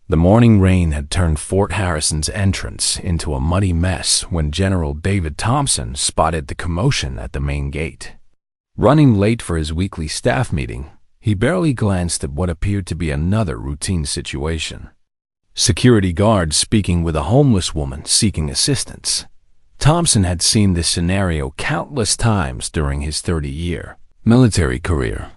The morning rain had turned Fort Harrison's entrance into a muddy mess when General David Thompson spotted the commotion at the main gate. Running late for his weekly staff meeting, he barely glanced at what appeared to be another routine situation. Security guards speaking with a homeless woman seeking assistance. Thompson had seen this scenario countless times during his 30-year military career.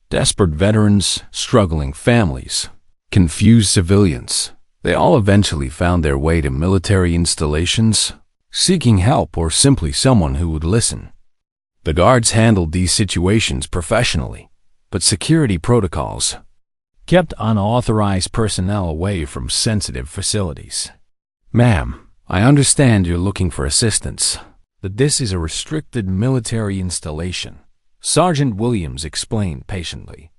Desperate veterans, struggling families, confused civilians, they all eventually found their way to military installations, seeking help or simply someone who would listen. The guards handled these situations professionally, but security protocols kept unauthorized personnel away from sensitive facilities. "Ma'am, I understand you're looking for assistance, but this is a restricted military installation," Sergeant Williams explained patiently.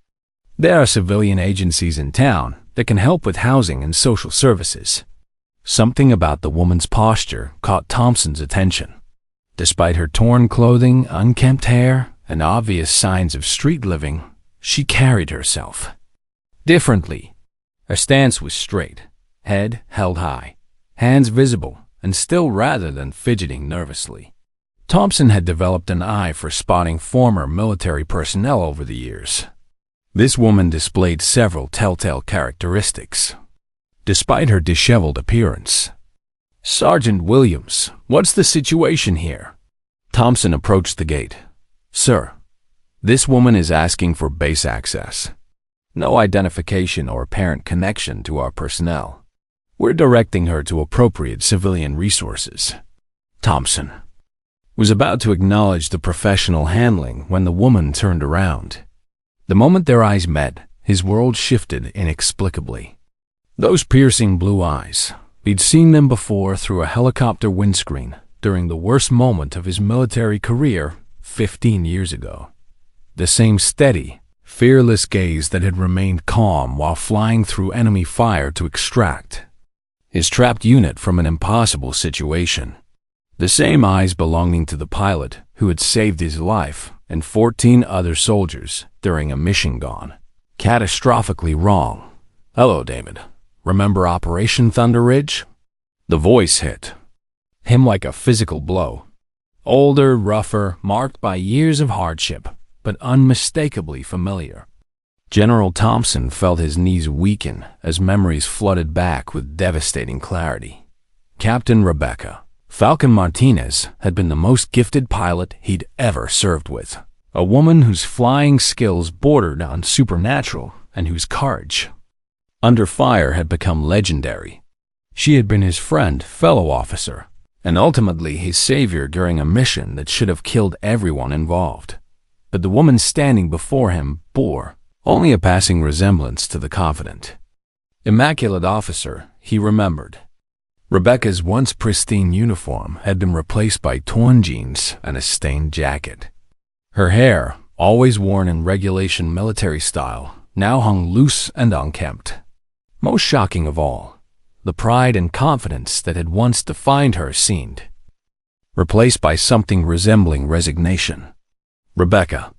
"There are civilian agencies in town that can help with housing and social services." Something about the woman's posture caught Thompson's attention. Despite her torn clothing, unkempt hair, and obvious signs of street living, she carried herself differently. Her stance was straight, head held high, hands visible, and still rather than fidgeting nervously. Thompson had developed an eye for spotting former military personnel over the years. This woman displayed several telltale characteristics, despite her disheveled appearance. "Sergeant Williams, what's the situation here?" Thompson approached the gate. "Sir, this woman is asking for base access. No identification or apparent connection to our personnel. We're directing her to appropriate civilian resources." Thompson was about to acknowledge the professional handling when the woman turned around. The moment their eyes met, his world shifted inexplicably. Those piercing blue eyes, he'd seen them before through a helicopter windscreen during the worst moment of his military career 15 years ago. The same steady, fearless gaze that had remained calm while flying through enemy fire to extract his trapped unit from an impossible situation. The same eyes belonging to the pilot who had saved his life and 14 other soldiers during a mission gone catastrophically wrong. "Hello, David. Remember Operation Thunder Ridge?" The voice hit him like a physical blow. Older, rougher, marked by years of hardship, but unmistakably familiar. General Thompson felt his knees weaken as memories flooded back with devastating clarity. Captain Rebecca Falcon Martinez had been the most gifted pilot he'd ever served with, a woman whose flying skills bordered on supernatural and whose courage under fire had become legendary. She had been his friend, fellow officer, and ultimately his savior during a mission that should have killed everyone involved. But the woman standing before him bore only a passing resemblance to the confident, immaculate officer he remembered. Rebecca's once pristine uniform had been replaced by torn jeans and a stained jacket. Her hair, always worn in regulation military style, now hung loose and unkempt. Most shocking of all, the pride and confidence that had once defined her seemed replaced by something resembling resignation. "Rebecca,"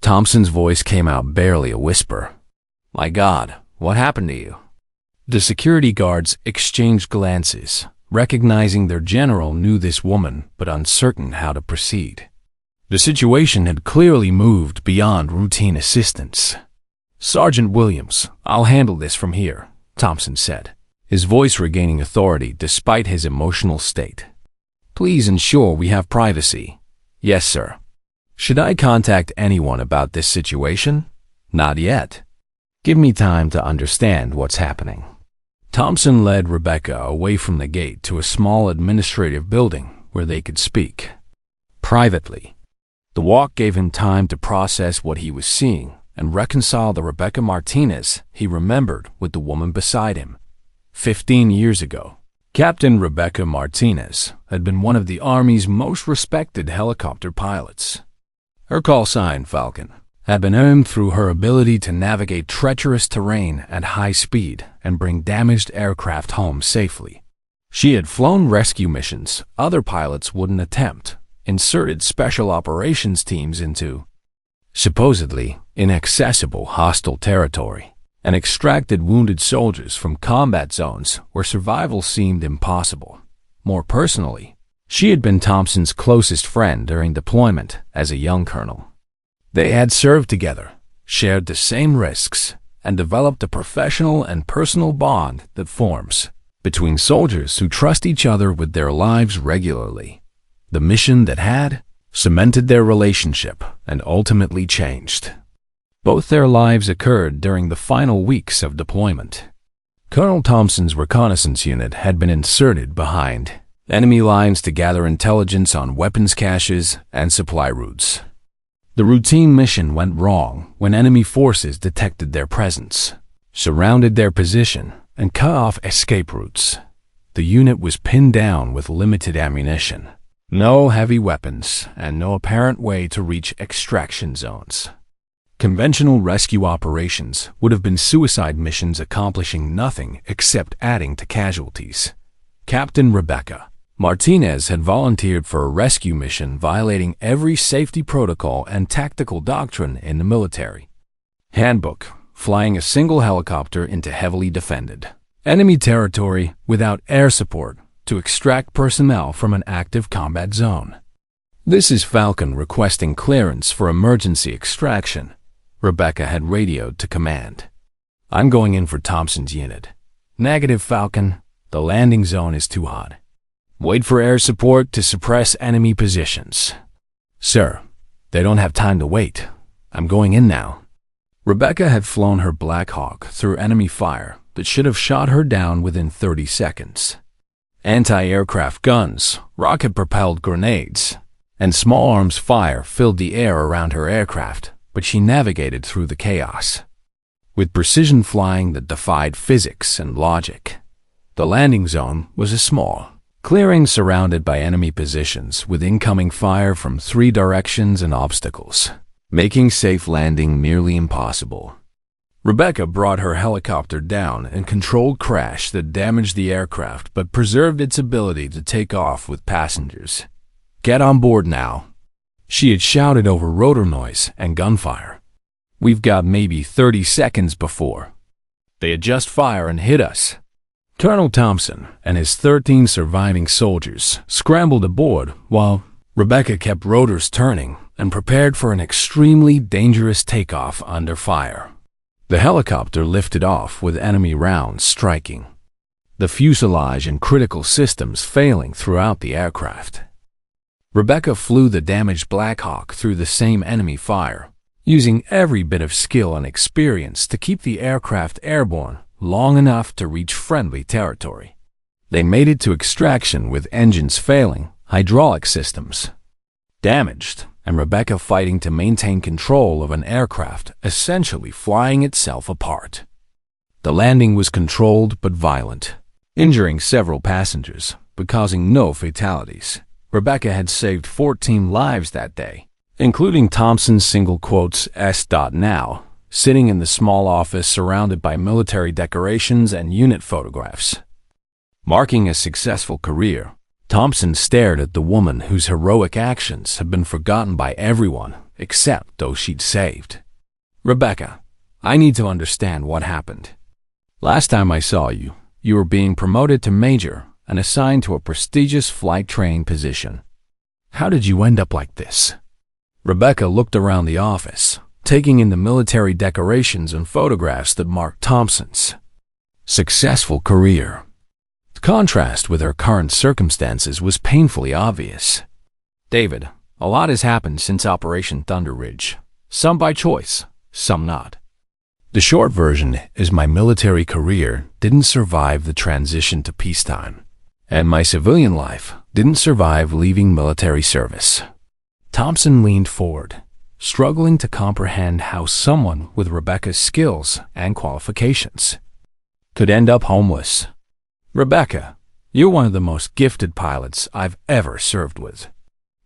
Thompson's voice came out barely a whisper. "My God, what happened to you?" The security guards exchanged glances, recognizing their general knew this woman but uncertain how to proceed. The situation had clearly moved beyond routine assistance. "Sergeant Williams, I'll handle this from here," Thompson said, his voice regaining authority despite his emotional state. "Please ensure we have privacy." "Yes, sir." "Should I contact anyone about this situation?" "Not yet. Give me time to understand what's happening." Thompson led Rebecca away from the gate to a small administrative building where they could speak privately. The walk gave him time to process what he was seeing and reconcile the Rebecca Martinez he remembered with the woman beside him. 15 years ago, Captain Rebecca Martinez had been one of the Army's most respected helicopter pilots. Her call sign, Falcon, had been earned through her ability to navigate treacherous terrain at high speed and bring damaged aircraft home safely. She had flown rescue missions other pilots wouldn't attempt, inserted special operations teams into supposedly inaccessible hostile territory, and extracted wounded soldiers from combat zones where survival seemed impossible. More personally, she had been Thompson's closest friend during deployment as a young colonel. They had served together, shared the same risks, and developed a professional and personal bond that forms between soldiers who trust each other with their lives regularly. The mission that had cemented their relationship and ultimately changed. Both their lives occurred during the final weeks of deployment. Colonel Thompson's reconnaissance unit had been inserted behind enemy lines to gather intelligence on weapons caches and supply routes. The routine mission went wrong when enemy forces detected their presence, surrounded their position, and cut off escape routes. The unit was pinned down with limited ammunition, no heavy weapons, and no apparent way to reach extraction zones. Conventional rescue operations would have been suicide missions accomplishing nothing except adding to casualties. Captain Rebecca Martinez had volunteered for a rescue mission violating every safety protocol and tactical doctrine in the military handbook, flying a single helicopter into heavily defended enemy territory without air support to extract personnel from an active combat zone. "This is Falcon requesting clearance for emergency extraction," Rebecca had radioed to command. "I'm going in for Thompson's unit." "Negative, Falcon. The landing zone is too hot. Wait for air support to suppress enemy positions." "Sir, they don't have time to wait. I'm going in now." Rebecca had flown her Black Hawk through enemy fire that should have shot her down within 30 seconds. Anti-aircraft guns, rocket-propelled grenades, and small arms fire filled the air around her aircraft, but she navigated through the chaos with precision flying that defied physics and logic. The landing zone was a small clearing surrounded by enemy positions with incoming fire from 3 directions and obstacles, making safe landing nearly impossible. Rebecca brought her helicopter down and controlled crash that damaged the aircraft but preserved its ability to take off with passengers. "Get on board now," she had shouted over rotor noise and gunfire. "We've got maybe 30 seconds before they adjust fire and hit us." Colonel Thompson and his 13 surviving soldiers scrambled aboard while Rebecca kept rotors turning and prepared for an extremely dangerous takeoff under fire. The helicopter lifted off with enemy rounds striking the fuselage and critical systems failing throughout the aircraft. Rebecca flew the damaged Black Hawk through the same enemy fire, using every bit of skill and experience to keep the aircraft airborne long enough to reach friendly territory. They made it to extraction with engines failing, hydraulic systems damaged, and Rebecca fighting to maintain control of an aircraft essentially flying itself apart. The landing was controlled but violent, injuring several passengers but causing no fatalities. Rebecca had saved 14 lives that day, including Thompson's single quotes S.Now, sitting in the small office surrounded by military decorations and unit photographs. Marking a successful career, Thompson stared at the woman whose heroic actions had been forgotten by everyone except those she'd saved. "Rebecca, I need to understand what happened. Last time I saw you, you were being promoted to major and assigned to a prestigious flight train position. How did you end up like this?" Rebecca looked around the office, taking in the military decorations and photographs that marked Thompson's successful career. The contrast with her current circumstances was painfully obvious. "David, a lot has happened since Operation Thunder Ridge, some by choice, some not. The short version is my military career didn't survive the transition to peacetime, and my civilian life didn't survive leaving military service." Thompson leaned forward, struggling to comprehend how someone with Rebecca's skills and qualifications could end up homeless. "Rebecca, you're one of the most gifted pilots I've ever served with.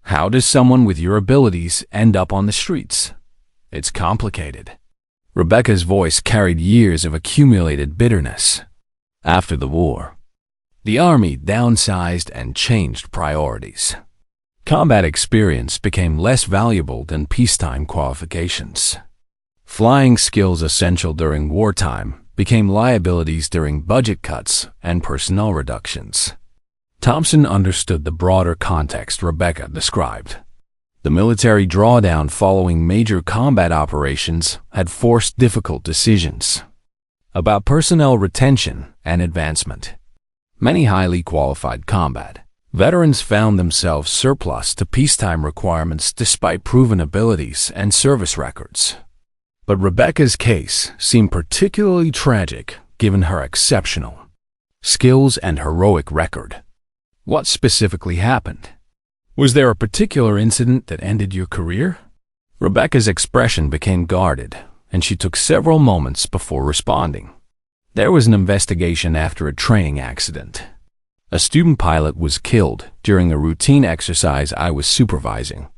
How does someone with your abilities end up on the streets? It's complicated." Rebecca's voice carried years of accumulated bitterness. After the war, the Army downsized and changed priorities. Combat experience became less valuable than peacetime qualifications. Flying skills essential during wartime became liabilities during budget cuts and personnel reductions. Thompson understood the broader context Rebecca described. The military drawdown following major combat operations had forced difficult decisions about personnel retention and advancement. Many highly qualified combat veterans found themselves surplus to peacetime requirements despite proven abilities and service records. But Rebecca's case seemed particularly tragic given her exceptional skills and heroic record. What specifically happened? Was there a particular incident that ended your career? Rebecca's expression became guarded, and she took several moments before responding. There was an investigation after a training accident. A student pilot was killed during a routine exercise I was supervising.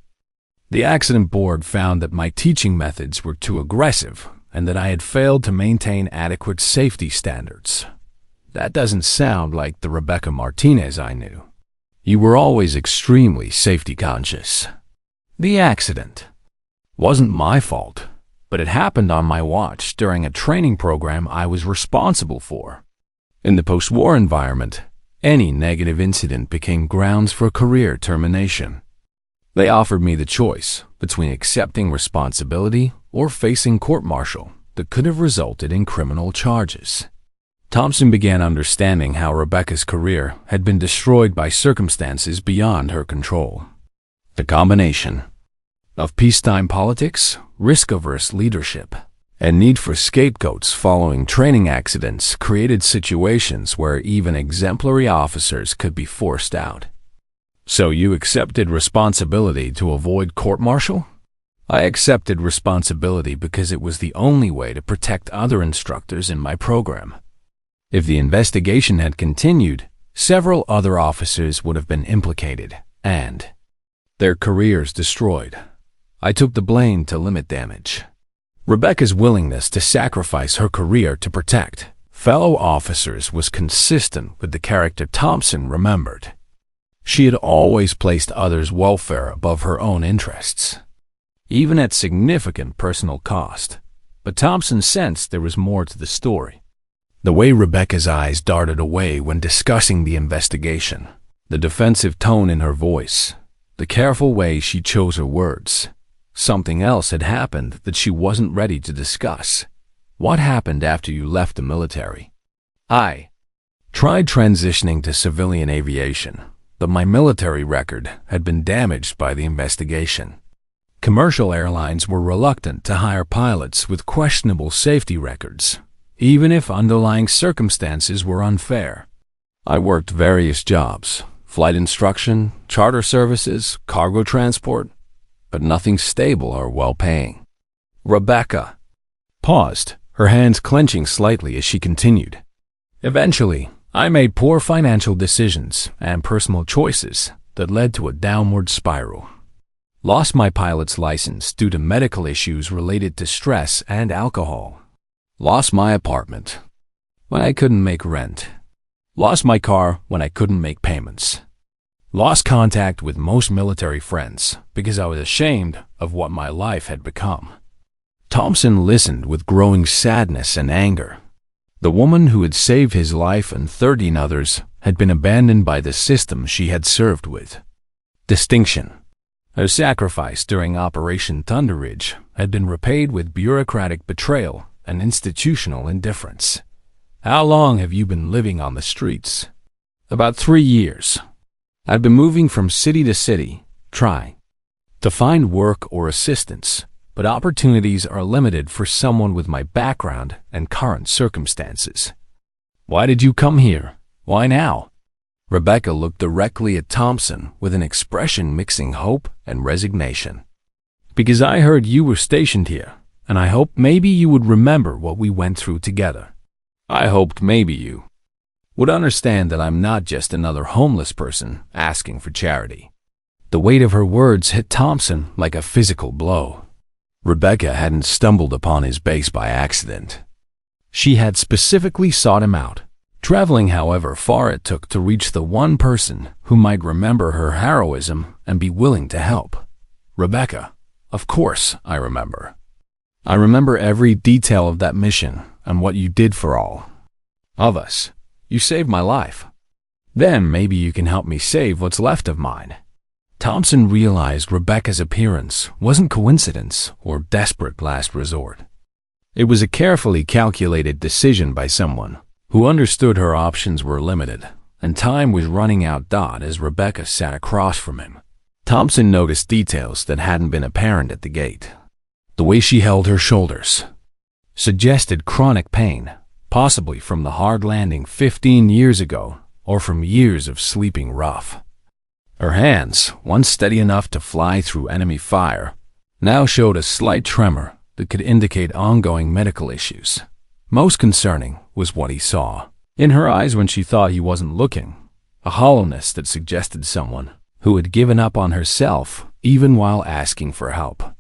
The accident board found that my teaching methods were too aggressive and that I had failed to maintain adequate safety standards. That doesn't sound like the Rebecca Martinez I knew. You were always extremely safety conscious. The accident wasn't my fault, but it happened on my watch during a training program I was responsible for. In the post-war environment, any negative incident became grounds for career termination. They offered me the choice between accepting responsibility or facing court-martial that could have resulted in criminal charges. Thompson began understanding how Rebecca's career had been destroyed by circumstances beyond her control. The combination of peacetime politics, risk-averse leadership, and need for scapegoats following training accidents created situations where even exemplary officers could be forced out. So you accepted responsibility to avoid court-martial? I accepted responsibility because it was the only way to protect other instructors in my program. If the investigation had continued, several other officers would have been implicated and their careers destroyed. I took the blame to limit damage. Rebecca's willingness to sacrifice her career to protect fellow officers was consistent with the character Thompson remembered. She had always placed others' welfare above her own interests, even at significant personal cost. But Thompson sensed there was more to the story. The way Rebecca's eyes darted away when discussing the investigation, the defensive tone in her voice, the careful way she chose her words. Something else had happened that she wasn't ready to discuss. What happened after you left the military? I tried transitioning to civilian aviation, but my military record had been damaged by the investigation. Commercial airlines were reluctant to hire pilots with questionable safety records, even if underlying circumstances were unfair. I worked various jobs, flight instruction, charter services, cargo transport, but nothing stable or well-paying. Rebecca paused, her hands clenching slightly as she continued. Eventually, I made poor financial decisions and personal choices that led to a downward spiral. Lost my pilot's license due to medical issues related to stress and alcohol. Lost my apartment when I couldn't make rent. Lost my car when I couldn't make payments. Lost contact with most military friends because I was ashamed of what my life had become. Thompson listened with growing sadness and anger. The woman who had saved his life and 13 others had been abandoned by the system she had served with distinction. Her sacrifice during Operation Thunder Ridge had been repaid with bureaucratic betrayal and institutional indifference. How long have you been living on the streets? About 3 years. I've been moving from city to city, trying to find work or assistance, but opportunities are limited for someone with my background and current circumstances. Why did you come here? Why now? Rebecca looked directly at Thompson with an expression mixing hope and resignation. Because I heard you were stationed here, and I hoped maybe you would remember what we went through together. I hoped maybe you would understand that I'm not just another homeless person asking for charity. The weight of her words hit Thompson like a physical blow. Rebecca hadn't stumbled upon his base by accident. She had specifically sought him out, traveling however far it took to reach the one person who might remember her heroism and be willing to help. Rebecca, of course I remember. I remember every detail of that mission and what you did for all of us. You saved my life. Then maybe you can help me save what's left of mine." Thompson realized Rebecca's appearance wasn't coincidence or desperate last resort. It was a carefully calculated decision by someone who understood her options were limited and time was running out. As Rebecca sat across from him, Thompson noticed details that hadn't been apparent at the gate. The way she held her shoulders suggested chronic pain, possibly from the hard landing 15 years ago or from years of sleeping rough. Her hands, once steady enough to fly through enemy fire, now showed a slight tremor that could indicate ongoing medical issues. Most concerning was what he saw in her eyes when she thought he wasn't looking, a hollowness that suggested someone who had given up on herself even while asking for help.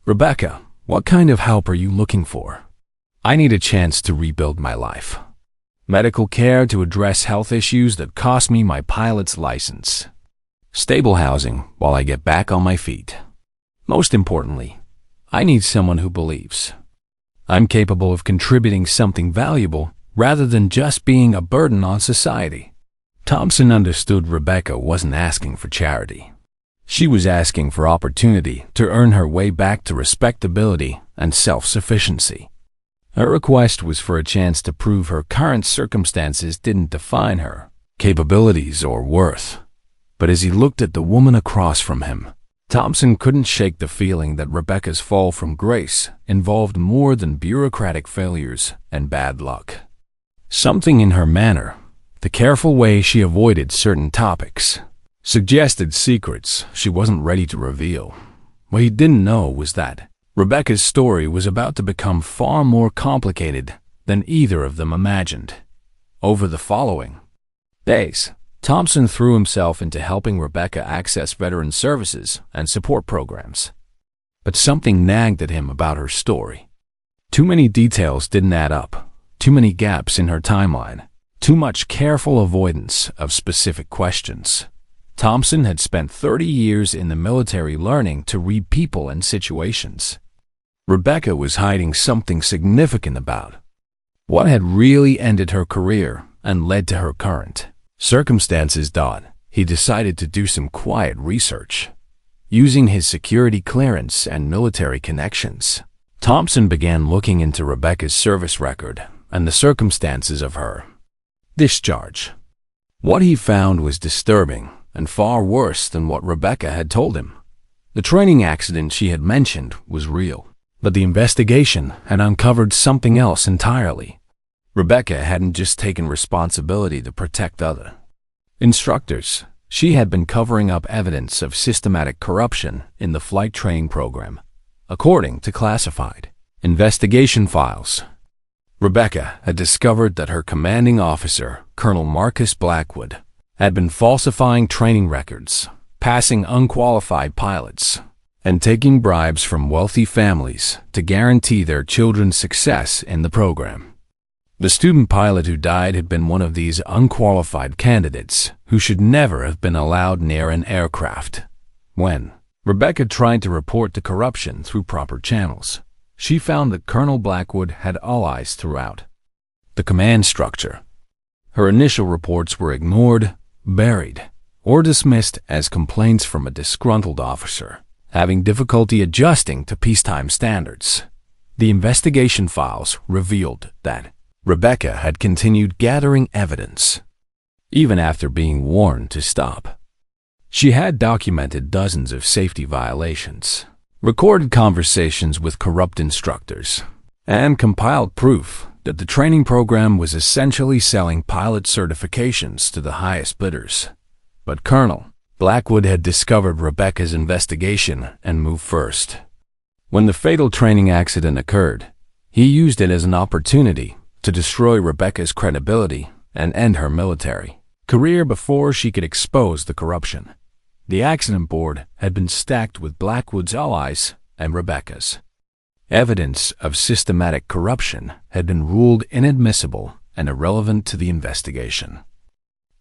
"Rebecca, what kind of help are you looking for?" "I need a chance to rebuild my life. Medical care to address health issues that cost me my pilot's license. Stable housing while I get back on my feet. Most importantly, I need someone who believes I'm capable of contributing something valuable rather than just being a burden on society." Thompson understood Rebecca wasn't asking for charity. She was asking for opportunity to earn her way back to respectability and self-sufficiency. Her request was for a chance to prove her current circumstances didn't define her capabilities or worth. But as he looked at the woman across from him, Thompson couldn't shake the feeling that Rebecca's fall from grace involved more than bureaucratic failures and bad luck. Something in her manner, the careful way she avoided certain topics, suggested secrets she wasn't ready to reveal. What he didn't know was that Rebecca's story was about to become far more complicated than either of them imagined. Over the following days, Thompson threw himself into helping Rebecca access veteran services and support programs. But something nagged at him about her story. Too many details didn't add up, too many gaps in her timeline, too much careful avoidance of specific questions. Thompson had spent 30 years in the military learning to read people and situations. Rebecca was hiding something significant about what had really ended her career and led to her current circumstances. He decided to do some quiet research. Using his security clearance and military connections, Thompson began looking into Rebecca's service record and the circumstances of her discharge. What he found was disturbing and far worse than what Rebecca had told him. The training accident she had mentioned was real, but the investigation had uncovered something else entirely. Rebecca hadn't just taken responsibility to protect other instructors. She had been covering up evidence of systematic corruption in the flight training program, according to classified investigation files. Rebecca had discovered that her commanding officer, Colonel Marcus Blackwood, had been falsifying training records, passing unqualified pilots, and taking bribes from wealthy families to guarantee their children's success in the program. The student pilot who died had been one of these unqualified candidates who should never have been allowed near an aircraft. When Rebecca tried to report the corruption through proper channels, she found that Colonel Blackwood had allies throughout the command structure. Her initial reports were ignored, buried, or dismissed as complaints from a disgruntled officer having difficulty adjusting to peacetime standards. The investigation files revealed that Rebecca had continued gathering evidence, even after being warned to stop. She had documented dozens of safety violations, recorded conversations with corrupt instructors, and compiled proof that the training program was essentially selling pilot certifications to the highest bidders. But Colonel Blackwood had discovered Rebecca's investigation and moved first. When the fatal training accident occurred, he used it as an opportunity to destroy Rebecca's credibility and end her military career before she could expose the corruption. The accident board had been stacked with Blackwood's allies and Rebecca's. Evidence of systematic corruption had been ruled inadmissible and irrelevant to the investigation.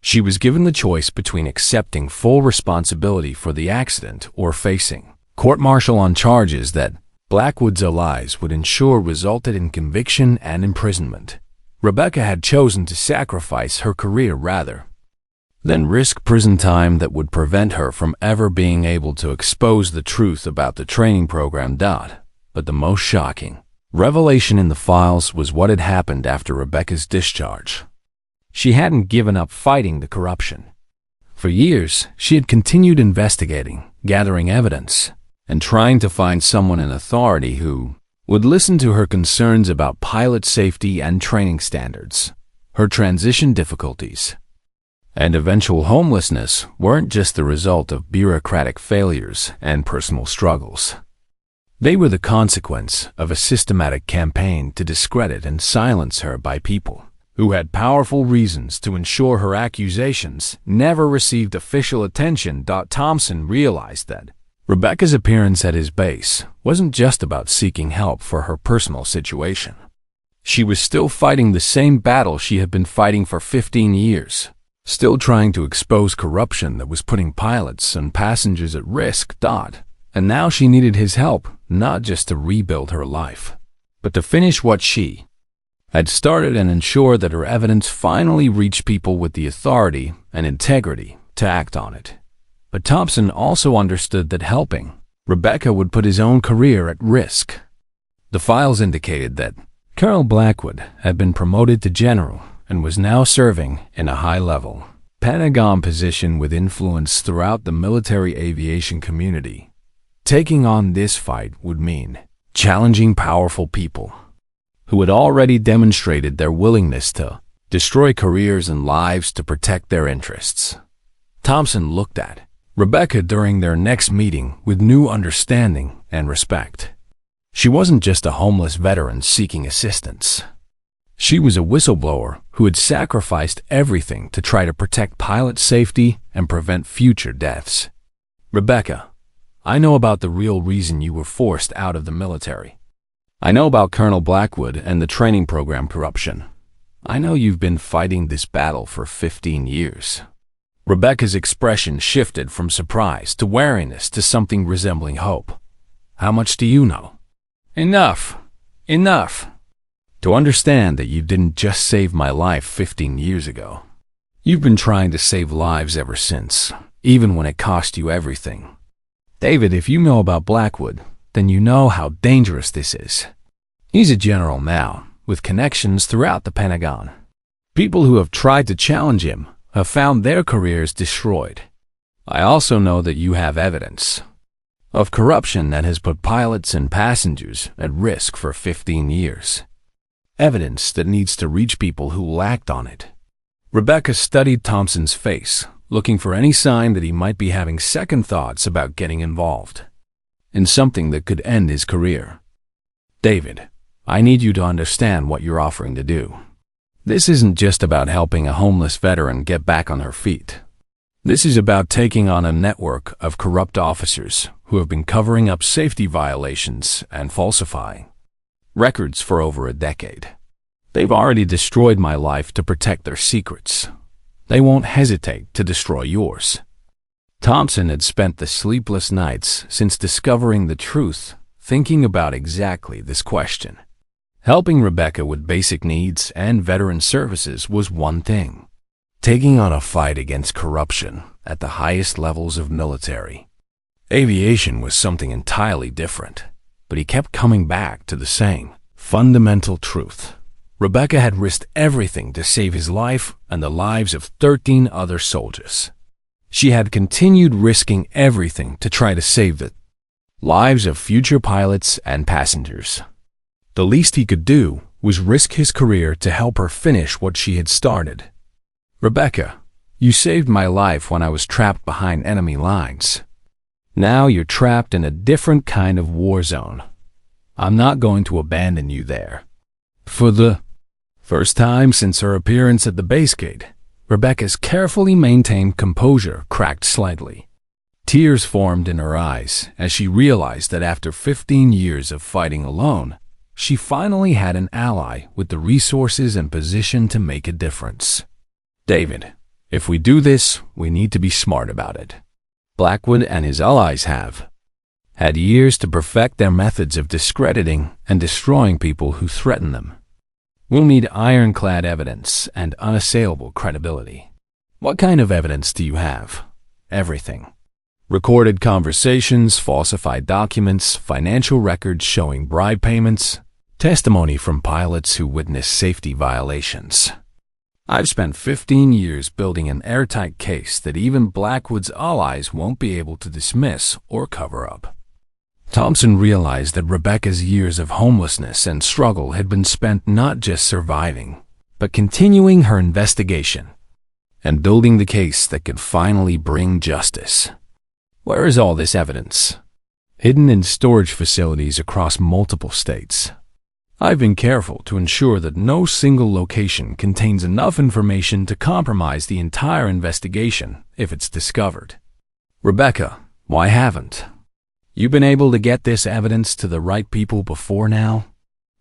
She was given the choice between accepting full responsibility for the accident or facing court-martial on charges that Blackwood's allies would ensure resulted in conviction and imprisonment. Rebecca had chosen to sacrifice her career rather than risk prison time that would prevent her from ever being able to expose the truth about the training program. But the most shocking revelation in the files was what had happened after Rebecca's discharge. She hadn't given up fighting the corruption. For years, she had continued investigating, gathering evidence, and trying to find someone in authority who would listen to her concerns about pilot safety and training standards. Her transition difficulties and eventual homelessness weren't just the result of bureaucratic failures and personal struggles. They were the consequence of a systematic campaign to discredit and silence her by people who had powerful reasons to ensure her accusations never received official attention. Thompson realized that Rebecca's appearance at his base wasn't just about seeking help for her personal situation. She was still fighting the same battle she had been fighting for 15 years, still trying to expose corruption that was putting pilots and passengers at risk. And now she needed his help, not just to rebuild her life, but to finish what she had started and ensure that her evidence finally reached people with the authority and integrity to act on it. But Thompson also understood that helping Rebecca would put his own career at risk. The files indicated that Colonel Blackwood had been promoted to general and was now serving in a high-level Pentagon position with influence throughout the military aviation community. Taking on this fight would mean challenging powerful people who had already demonstrated their willingness to destroy careers and lives to protect their interests. Thompson looked at Rebecca during their next meeting with new understanding and respect. She wasn't just a homeless veteran seeking assistance. She was a whistleblower who had sacrificed everything to try to protect pilot safety and prevent future deaths. Rebecca, I know about the real reason you were forced out of the military. I know about Colonel Blackwood and the training program corruption. I know you've been fighting this battle for 15 years. Rebecca's expression shifted from surprise to wariness to something resembling hope. How much do you know? Enough. Enough. To understand that you didn't just save my life 15 years ago. You've been trying to save lives ever since, even when it cost you everything. David, if you know about Blackwood, then you know how dangerous this is. He's a general now, with connections throughout the Pentagon. People who have tried to challenge him have found their careers destroyed. I also know that you have evidence of corruption that has put pilots and passengers at risk for 15 years. Evidence that needs to reach people who will act on it. Rebecca studied Thompson's face, looking for any sign that he might be having second thoughts about getting involved in something that could end his career. David, I need you to understand what you're offering to do. This isn't just about helping a homeless veteran get back on her feet. This is about taking on a network of corrupt officers who have been covering up safety violations and falsifying records for over a decade. They've already destroyed my life to protect their secrets. They won't hesitate to destroy yours. Thompson had spent the sleepless nights since discovering the truth, thinking about exactly this question. Helping Rebecca with basic needs and veteran services was one thing. Taking on a fight against corruption at the highest levels of military aviation was something entirely different. But he kept coming back to the same fundamental truth. Rebecca had risked everything to save his life and the lives of 13 other soldiers. She had continued risking everything to try to save the lives of future pilots and passengers. The least he could do was risk his career to help her finish what she had started. Rebecca, you saved my life when I was trapped behind enemy lines. Now you're trapped in a different kind of war zone. I'm not going to abandon you there. For the first time since her appearance at the base gate, Rebecca's carefully maintained composure cracked slightly. Tears formed in her eyes as she realized that after 15 years of fighting alone, she finally had an ally with the resources and position to make a difference. David, if we do this, we need to be smart about it. Blackwood and his allies have had years to perfect their methods of discrediting and destroying people who threaten them. We'll need ironclad evidence and unassailable credibility. What kind of evidence do you have? Everything. Recorded conversations, falsified documents, financial records showing bribe payments, testimony from pilots who witnessed safety violations. I've spent 15 years building an airtight case that even Blackwood's allies won't be able to dismiss or cover up. Thompson realized that Rebecca's years of homelessness and struggle had been spent not just surviving, but continuing her investigation and building the case that could finally bring justice. Where is all this evidence? Hidden in storage facilities across multiple states. I've been careful to ensure that no single location contains enough information to compromise the entire investigation if it's discovered. Rebecca, why haven't you been able to get this evidence to the right people before now?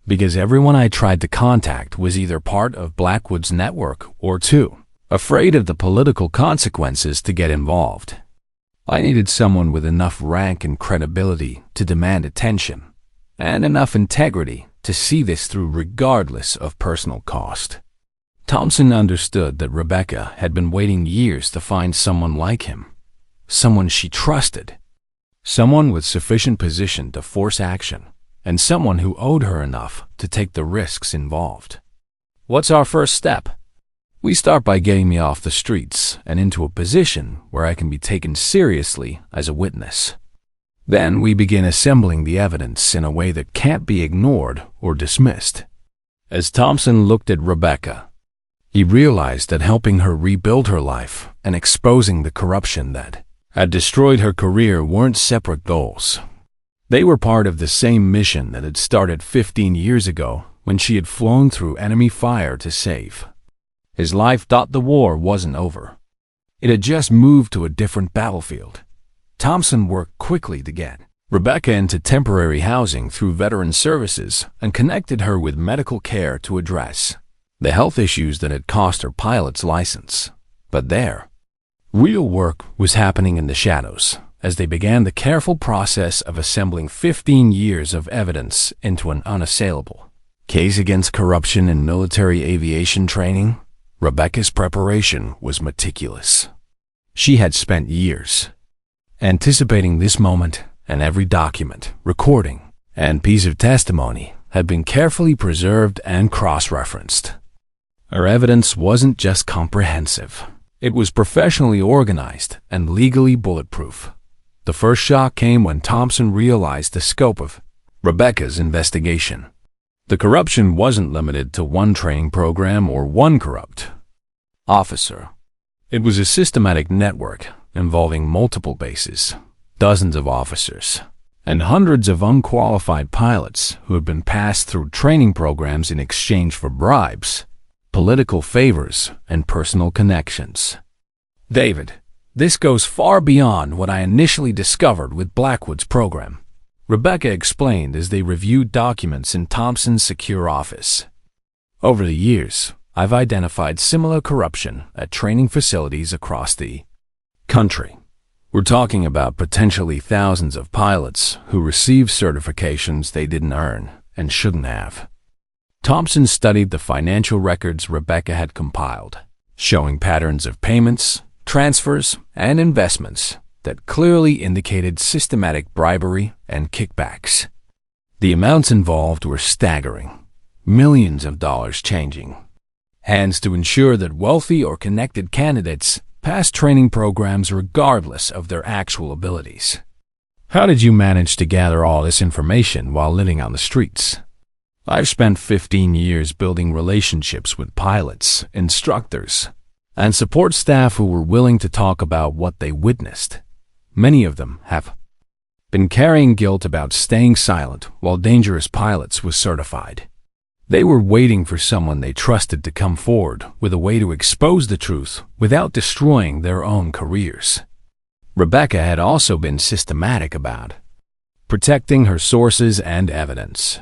Because everyone I tried to contact was either part of Blackwood's network or too afraid of the political consequences to get involved. I needed someone with enough rank and credibility to demand attention, and enough integrity to see this through regardless of personal cost. Thompson understood that Rebecca had been waiting years to find someone like him, someone she trusted, someone with sufficient position to force action, and someone who owed her enough to take the risks involved. What's our first step? We start by getting me off the streets and into a position where I can be taken seriously as a witness. Then we begin assembling the evidence in a way that can't be ignored or dismissed. As Thompson looked at Rebecca, he realized that helping her rebuild her life and exposing the corruption that had destroyed her career weren't separate goals. They were part of the same mission that had started 15 years ago when she had flown through enemy fire to save. His life thought the war wasn't over. It had just moved to a different battlefield. Thompson worked quickly to get Rebecca into temporary housing through veteran services and connected her with medical care to address the health issues that had cost her pilot's license. But their real work was happening in the shadows as they began the careful process of assembling 15 years of evidence into an unassailable case against corruption in military aviation training. Rebecca's preparation was meticulous. She had spent years anticipating this moment, and every document, recording, and piece of testimony had been carefully preserved and cross-referenced. Her evidence wasn't just comprehensive. It was professionally organized and legally bulletproof. The first shock came when Thompson realized the scope of Rebecca's investigation. The corruption wasn't limited to one training program or one corrupt officer. It was a systematic network involving multiple bases, dozens of officers, and hundreds of unqualified pilots who had been passed through training programs in exchange for bribes, political favors, and personal connections. David, this goes far beyond what I initially discovered with Blackwood's program, Rebecca explained as they reviewed documents in Thompson's secure office. Over the years, I've identified similar corruption at training facilities across the country. We're talking about potentially thousands of pilots who received certifications they didn't earn and shouldn't have. Thompson studied the financial records Rebecca had compiled, showing patterns of payments, transfers, and investments that clearly indicated systematic bribery and kickbacks. The amounts involved were staggering, millions of dollars changing hands to ensure that wealthy or connected candidates passed training programs regardless of their actual abilities. How did you manage to gather all this information while living on the streets? I've spent 15 years building relationships with pilots, instructors, and support staff who were willing to talk about what they witnessed. Many of them have been carrying guilt about staying silent while dangerous pilots was certified. They were waiting for someone they trusted to come forward with a way to expose the truth without destroying their own careers. Rebecca had also been systematic about protecting her sources and evidence.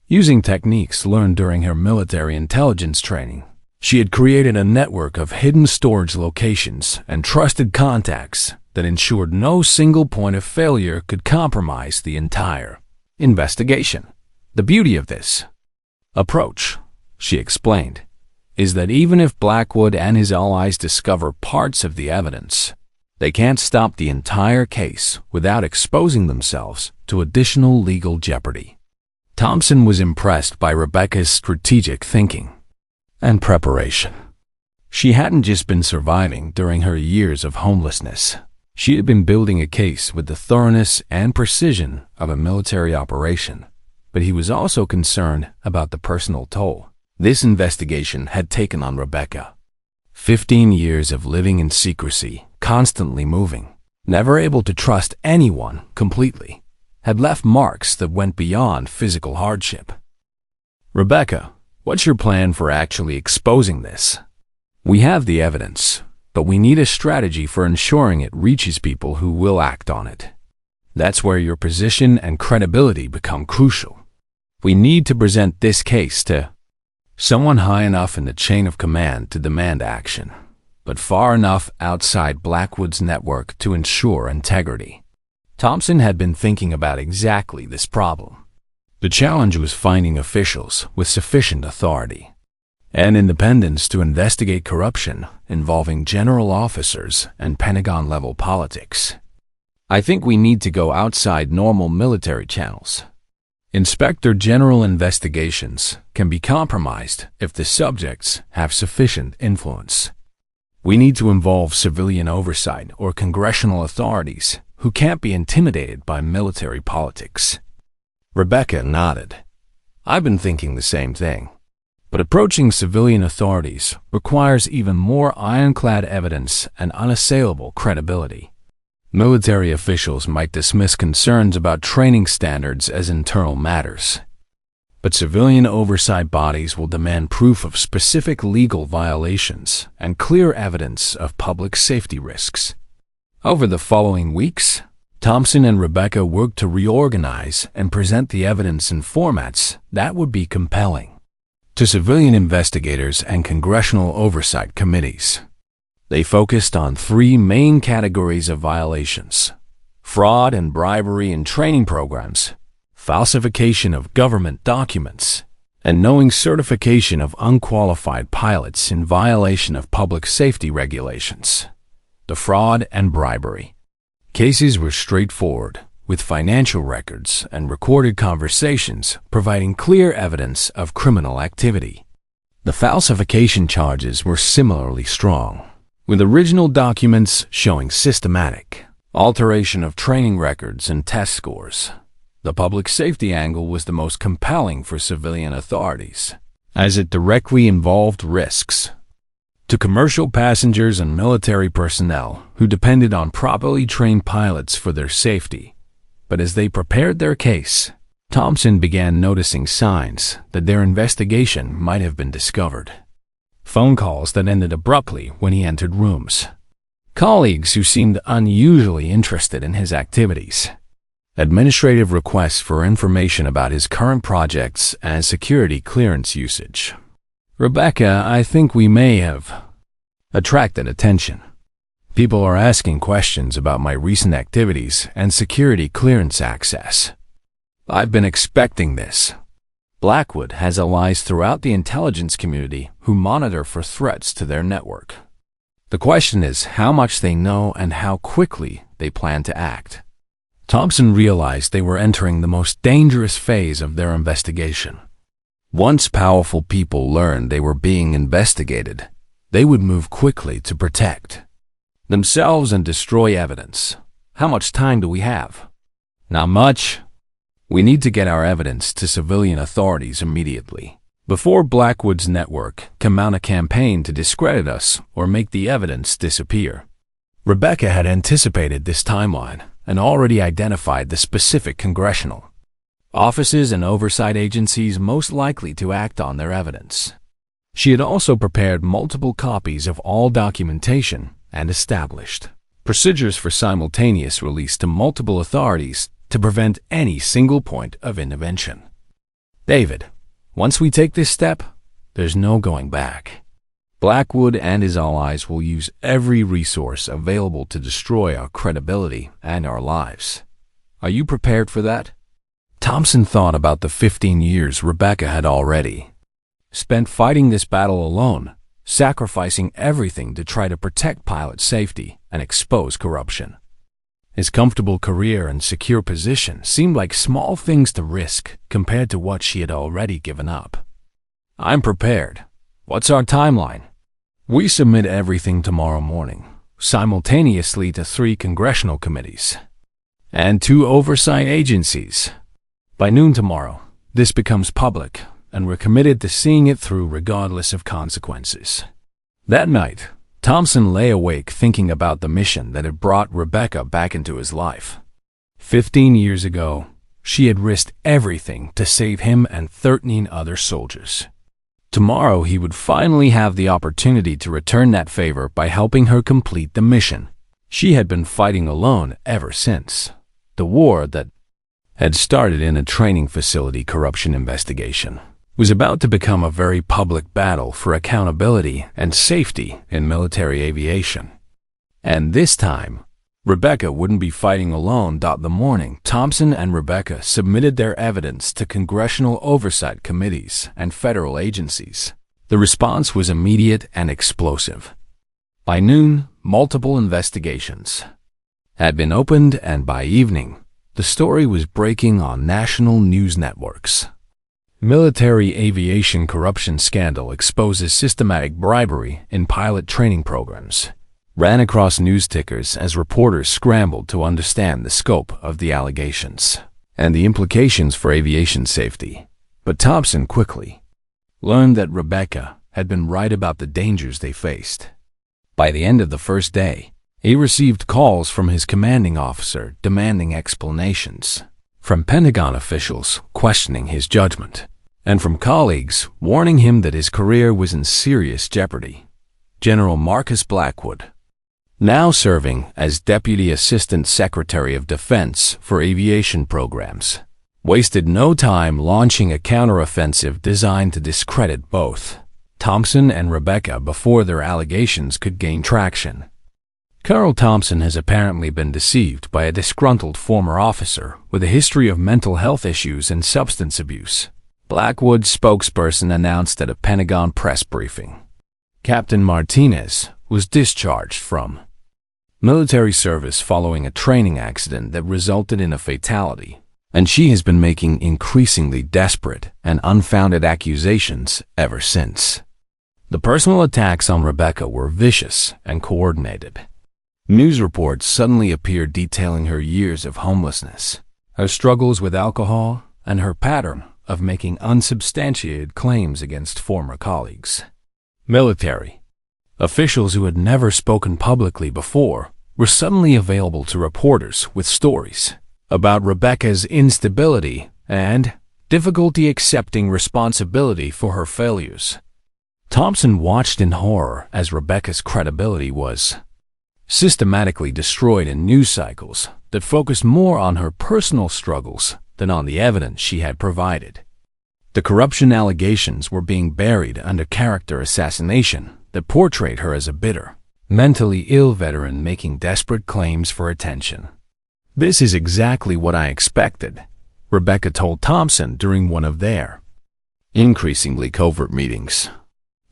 Using techniques learned during her military intelligence training, she had created a network of hidden storage locations and trusted contacts that ensured no single point of failure could compromise the entire investigation. The beauty of this approach, she explained, is that even if Blackwood and his allies discover parts of the evidence, they can't stop the entire case without exposing themselves to additional legal jeopardy. Thompson was impressed by Rebecca's strategic thinking and preparation. She hadn't just been surviving during her years of homelessness. She had been building a case with the thoroughness and precision of a military operation, but he was also concerned about the personal toll this investigation had taken on Rebecca. 15 years of living in secrecy, constantly moving, never able to trust anyone completely, had left marks that went beyond physical hardship. "Rebecca, what's your plan for actually exposing this? We have the evidence, but we need a strategy for ensuring it reaches people who will act on it. That's where your position and credibility become crucial. We need to present this case to someone high enough in the chain of command to demand action, but far enough outside Blackwood's network to ensure integrity." Thompson had been thinking about exactly this problem. The challenge was finding officials with sufficient authority and independence to investigate corruption involving general officers and Pentagon-level politics. "I think we need to go outside normal military channels. Inspector General investigations can be compromised if the subjects have sufficient influence. We need to involve civilian oversight or congressional authorities who can't be intimidated by military politics." Rebecca nodded. "I've been thinking the same thing. But approaching civilian authorities requires even more ironclad evidence and unassailable credibility. Military officials might dismiss concerns about training standards as internal matters, but civilian oversight bodies will demand proof of specific legal violations and clear evidence of public safety risks." Over the following weeks, Thompson and Rebecca worked to reorganize and present the evidence in formats that would be compelling to civilian investigators and congressional oversight committees. They focused on three main categories of violations: fraud and bribery in training programs, falsification of government documents, and knowing certification of unqualified pilots in violation of public safety regulations. The fraud and bribery cases were straightforward, with financial records and recorded conversations providing clear evidence of criminal activity. The falsification charges were similarly strong, with original documents showing systematic alteration of training records and test scores. The public safety angle was the most compelling for civilian authorities, as it directly involved risks to commercial passengers and military personnel who depended on properly trained pilots for their safety. But as they prepared their case, Thompson began noticing signs that their investigation might have been discovered. Phone calls that ended abruptly when he entered rooms. Colleagues who seemed unusually interested in his activities. Administrative requests for information about his current projects and security clearance usage. "Rebecca, I think we may have attracted attention. People are asking questions about my recent activities and security clearance access. I've been expecting this." Blackwood has allies throughout the intelligence community who monitor for threats to their network. The question is how much they know and how quickly they plan to act. Thompson realized they were entering the most dangerous phase of their investigation. Once powerful people learned they were being investigated, they would move quickly to protect themselves and destroy evidence. "How much time do we have?" "Not much. We need to get our evidence to civilian authorities immediately, before Blackwood's network can mount a campaign to discredit us or make the evidence disappear." Rebecca had anticipated this timeline and already identified the specific congressional offices and oversight agencies most likely to act on their evidence. She had also prepared multiple copies of all documentation and established procedures for simultaneous release to multiple authorities to prevent any single point of intervention. "David, once we take this step, there's no going back." Blackwood and his allies will use every resource available to destroy our credibility and our lives. Are you prepared for that? Thompson thought about the 15 years Rebecca had already spent fighting this battle alone, sacrificing everything to try to protect pilot safety and expose corruption. His comfortable career and secure position seemed like small things to risk compared to what she had already given up. I'm prepared. What's our timeline? We submit everything tomorrow morning, simultaneously to 3 congressional committees and 2 oversight agencies. By noon tomorrow, this becomes public, and we're committed to seeing it through regardless of consequences. That night, Thompson lay awake thinking about the mission that had brought Rebecca back into his life. 15 years ago, she had risked everything to save him and 13 other soldiers. Tomorrow he would finally have the opportunity to return that favor by helping her complete the mission. She had been fighting alone ever since the war that had started in a training facility corruption investigation was about to become a very public battle for accountability and safety in military aviation. And this time, Rebecca wouldn't be fighting alone. The morning, Thompson and Rebecca submitted their evidence to congressional oversight committees and federal agencies. The response was immediate and explosive. By noon, multiple investigations had been opened, and by evening, the story was breaking on national news networks. Military aviation corruption scandal exposes systematic bribery in pilot training programs. Ran across news tickers as reporters scrambled to understand the scope of the allegations and the implications for aviation safety. But Thompson quickly learned that Rebecca had been right about the dangers they faced. By the end of the first day, he received calls from his commanding officer demanding explanations, from Pentagon officials questioning his judgment, and from colleagues warning him that his career was in serious jeopardy. General Marcus Blackwood, now serving as Deputy Assistant Secretary of Defense for Aviation Programs, wasted no time launching a counteroffensive designed to discredit both Thompson and Rebecca before their allegations could gain traction. Colonel Thompson has apparently been deceived by a disgruntled former officer with a history of mental health issues and substance abuse, Blackwood's spokesperson announced at a Pentagon press briefing. Captain Martinez was discharged from military service following a training accident that resulted in a fatality, and she has been making increasingly desperate and unfounded accusations ever since. The personal attacks on Rebecca were vicious and coordinated. News reports suddenly appeared detailing her years of homelessness, her struggles with alcohol, and her pattern of making unsubstantiated claims against former colleagues. Military officials who had never spoken publicly before were suddenly available to reporters with stories about Rebecca's instability and difficulty accepting responsibility for her failures. Thompson watched in horror as Rebecca's credibility was systematically destroyed in news cycles that focused more on her personal struggles than on the evidence she had provided. The corruption allegations were being buried under character assassination that portrayed her as a bitter, mentally ill veteran making desperate claims for attention. "This is exactly what I expected," Rebecca told Thompson during one of their increasingly covert meetings.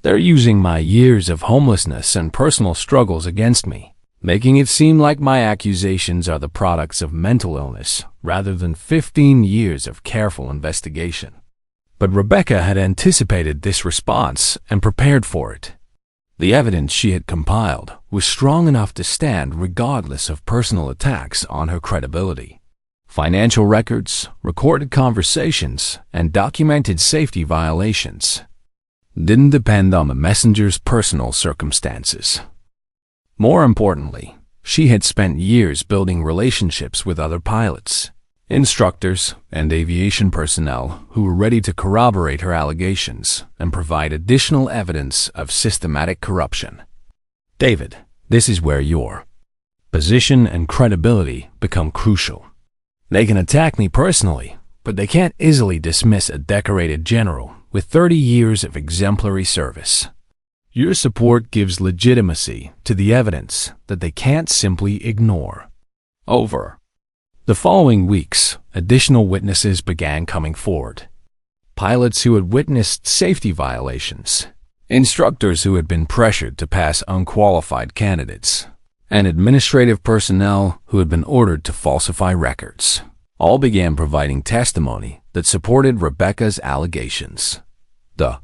"They're using my years of homelessness and personal struggles against me, making it seem like my accusations are the products of mental illness rather than 15 years of careful investigation." But Rebecca had anticipated this response and prepared for it. The evidence she had compiled was strong enough to stand regardless of personal attacks on her credibility. Financial records, recorded conversations, and documented safety violations didn't depend on the messenger's personal circumstances. More importantly, she had spent years building relationships with other pilots, instructors, and aviation personnel who were ready to corroborate her allegations and provide additional evidence of systematic corruption. "David, this is where your position and credibility become crucial. They can attack me personally, but they can't easily dismiss a decorated general with 30 years of exemplary service. Your support gives legitimacy to the evidence that they can't simply ignore. Over the following weeks, additional witnesses began coming forward. Pilots who had witnessed safety violations, instructors who had been pressured to pass unqualified candidates, and administrative personnel who had been ordered to falsify records, all began providing testimony that supported Rebecca's allegations. The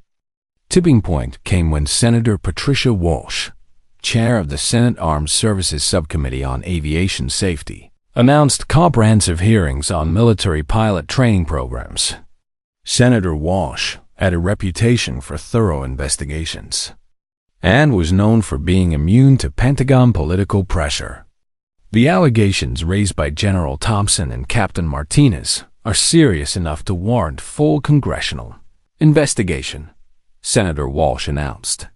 tipping point came when Senator Patricia Walsh, chair of the Senate Armed Services Subcommittee on Aviation Safety, announced comprehensive hearings on military pilot training programs. Senator Walsh had a reputation for thorough investigations and was known for being immune to Pentagon political pressure. The allegations raised by General Thompson and Captain Martinez are serious enough to warrant full congressional investigation, Senator Walsh announced.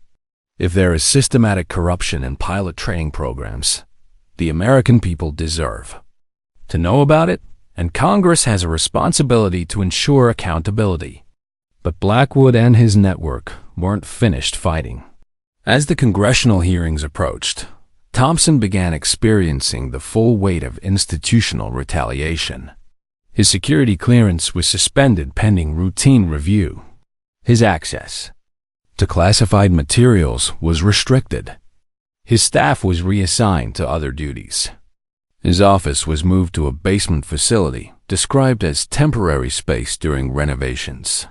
If there is systematic corruption in pilot training programs, the American people deserve to know about it, and Congress has a responsibility to ensure accountability. But Blackwood and his network weren't finished fighting. As the congressional hearings approached, Thompson began experiencing the full weight of institutional retaliation. His security clearance was suspended pending routine review. His access to classified materials was restricted. His staff was reassigned to other duties. His office was moved to a basement facility described as temporary space during renovations.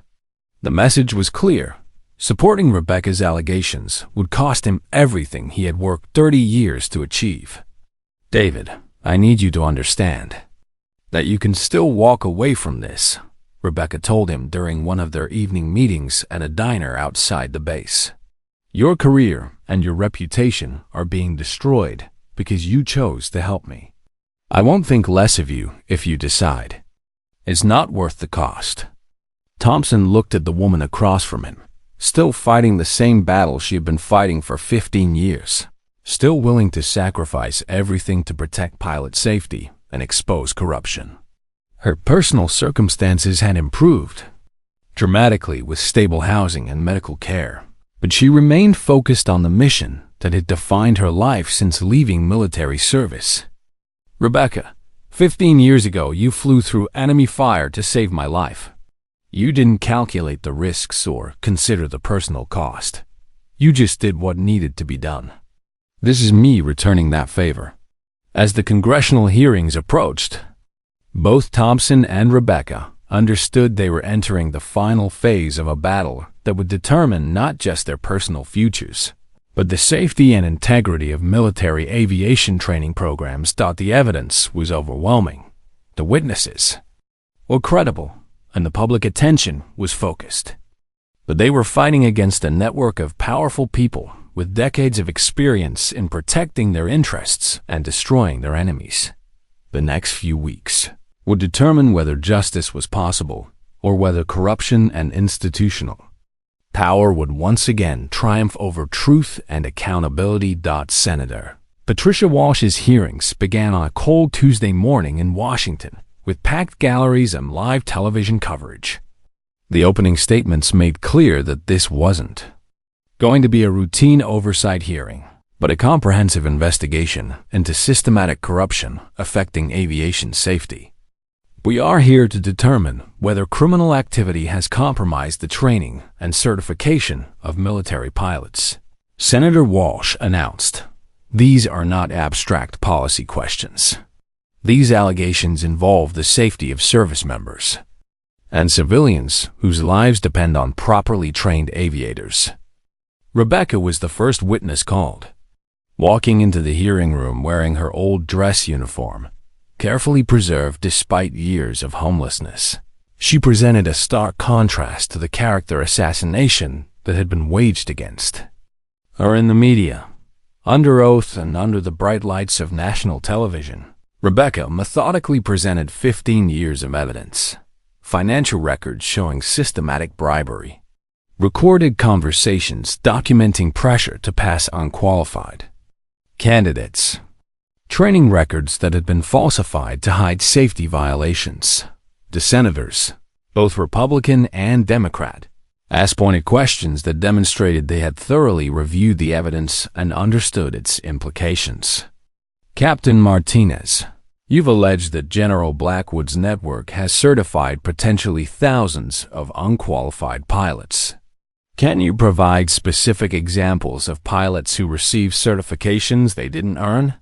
The message was clear. Supporting Rebecca's allegations would cost him everything he had worked 30 years to achieve. David, I need you to understand that you can still walk away from this, Rebecca told him during one of their evening meetings at a diner outside the base. Your career and your reputation are being destroyed because you chose to help me. I won't think less of you if you decide. It's not worth the cost. Thompson looked at the woman across from him, still fighting the same battle she had been fighting for 15 years, still willing to sacrifice everything to protect pilot safety and expose corruption. Her personal circumstances had improved dramatically with stable housing and medical care, but she remained focused on the mission that had defined her life since leaving military service. Rebecca, 15 years ago you flew through enemy fire to save my life. You didn't calculate the risks or consider the personal cost. You just did what needed to be done. This is me returning that favor. As the congressional hearings approached, both Thompson and Rebecca understood they were entering the final phase of a battle that would determine not just their personal futures, but the safety and integrity of military aviation training programs. The evidence was overwhelming. The witnesses were credible, and the public attention was focused. But they were fighting against a network of powerful people with decades of experience in protecting their interests and destroying their enemies. The next few weeks would determine whether justice was possible or whether corruption and institutional power would once again triumph over truth and accountability. Senator Patricia Walsh's hearings began on a cold Tuesday morning in Washington, with packed galleries and live television coverage. The opening statements made clear that this wasn't going to be a routine oversight hearing, but a comprehensive investigation into systematic corruption affecting aviation safety. We are here to determine whether criminal activity has compromised the training and certification of military pilots, Senator Walsh announced. These are not abstract policy questions. These allegations involve the safety of service members and civilians whose lives depend on properly trained aviators. Rebecca was the first witness called, walking into the hearing room wearing her old dress uniform, carefully preserved despite years of homelessness. She presented a stark contrast to the character assassination that had been waged against her in the media, under oath and under the bright lights of national television. Rebecca methodically presented 15 years of evidence, financial records showing systematic bribery, recorded conversations documenting pressure to pass unqualified candidates, training records that had been falsified to hide safety violations. The senators, both Republican and Democrat, asked pointed questions that demonstrated they had thoroughly reviewed the evidence and understood its implications. Captain Martinez, you've alleged that General Blackwood's network has certified potentially thousands of unqualified pilots. Can you provide specific examples of pilots who received certifications they didn't earn?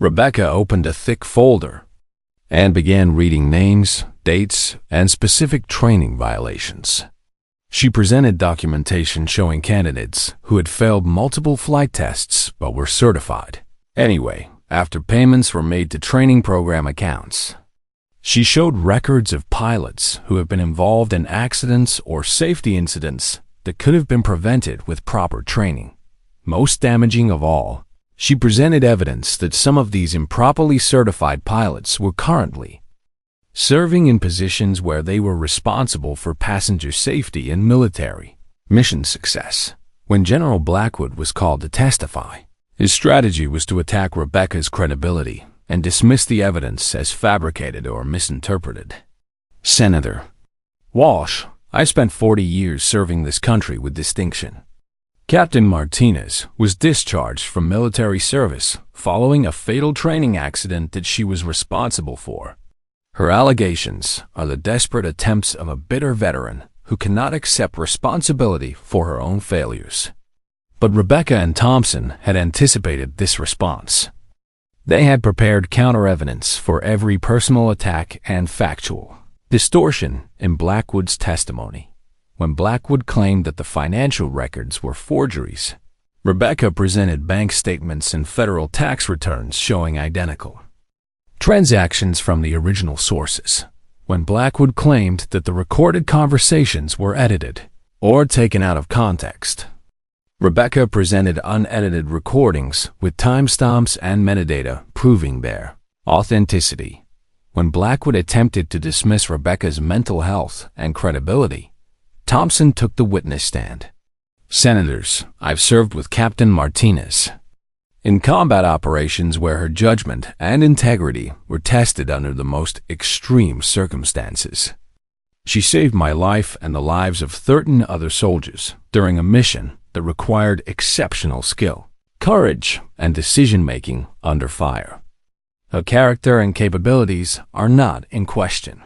Rebecca opened a thick folder and began reading names, dates, and specific training violations. She presented documentation showing candidates who had failed multiple flight tests but were certified anyway after payments were made to training program accounts. She showed records of pilots who have been involved in accidents or safety incidents that could have been prevented with proper training. Most damaging of all, she presented evidence that some of these improperly certified pilots were currently serving in positions where they were responsible for passenger safety and military mission success. When General Blackwood was called to testify, his strategy was to attack Rebecca's credibility and dismiss the evidence as fabricated or misinterpreted. Senator Walsh, I spent 40 years serving this country with distinction. Captain Martinez was discharged from military service following a fatal training accident that she was responsible for. Her allegations are the desperate attempts of a bitter veteran who cannot accept responsibility for her own failures. But Rebecca and Thompson had anticipated this response. They had prepared counter-evidence for every personal attack and factual distortion in Blackwood's testimony. When Blackwood claimed that the financial records were forgeries, Rebecca presented bank statements and federal tax returns showing identical transactions from the original sources. When Blackwood claimed that the recorded conversations were edited or taken out of context, Rebecca presented unedited recordings with timestamps and metadata proving their authenticity. When Blackwood attempted to dismiss Rebecca's mental health and credibility, Thompson took the witness stand. Senators, I've served with Captain Martinez in combat operations where her judgment and integrity were tested under the most extreme circumstances. She saved my life and the lives of 13 other soldiers during a mission that required exceptional skill, courage, and decision-making under fire. Her character and capabilities are not in question.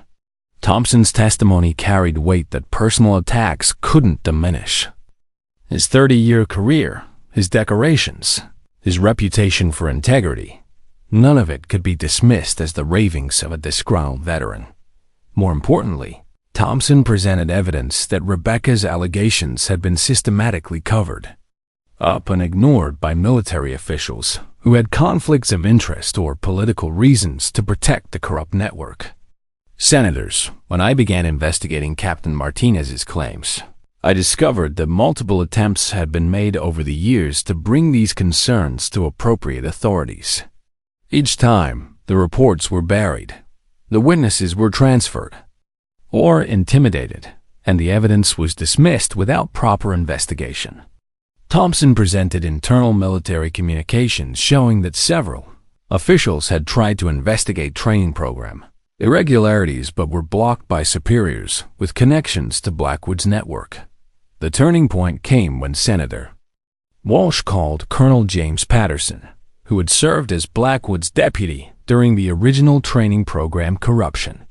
Thompson's testimony carried weight that personal attacks couldn't diminish. His 30-year career, his decorations, his reputation for integrity, none of it could be dismissed as the ravings of a disgruntled veteran. More importantly, Thompson presented evidence that Rebecca's allegations had been systematically covered up and ignored by military officials who had conflicts of interest or political reasons to protect the corrupt network. Senators, when I began investigating Captain Martinez's claims, I discovered that multiple attempts had been made over the years to bring these concerns to appropriate authorities. Each time, the reports were buried, the witnesses were transferred, or intimidated, and the evidence was dismissed without proper investigation. Thompson presented internal military communications showing that several officials had tried to investigate training program irregularities but were blocked by superiors with connections to Blackwood's network. The turning point came when Senator Walsh called Colonel James Patterson, who had served as Blackwood's deputy during the original training program corruption.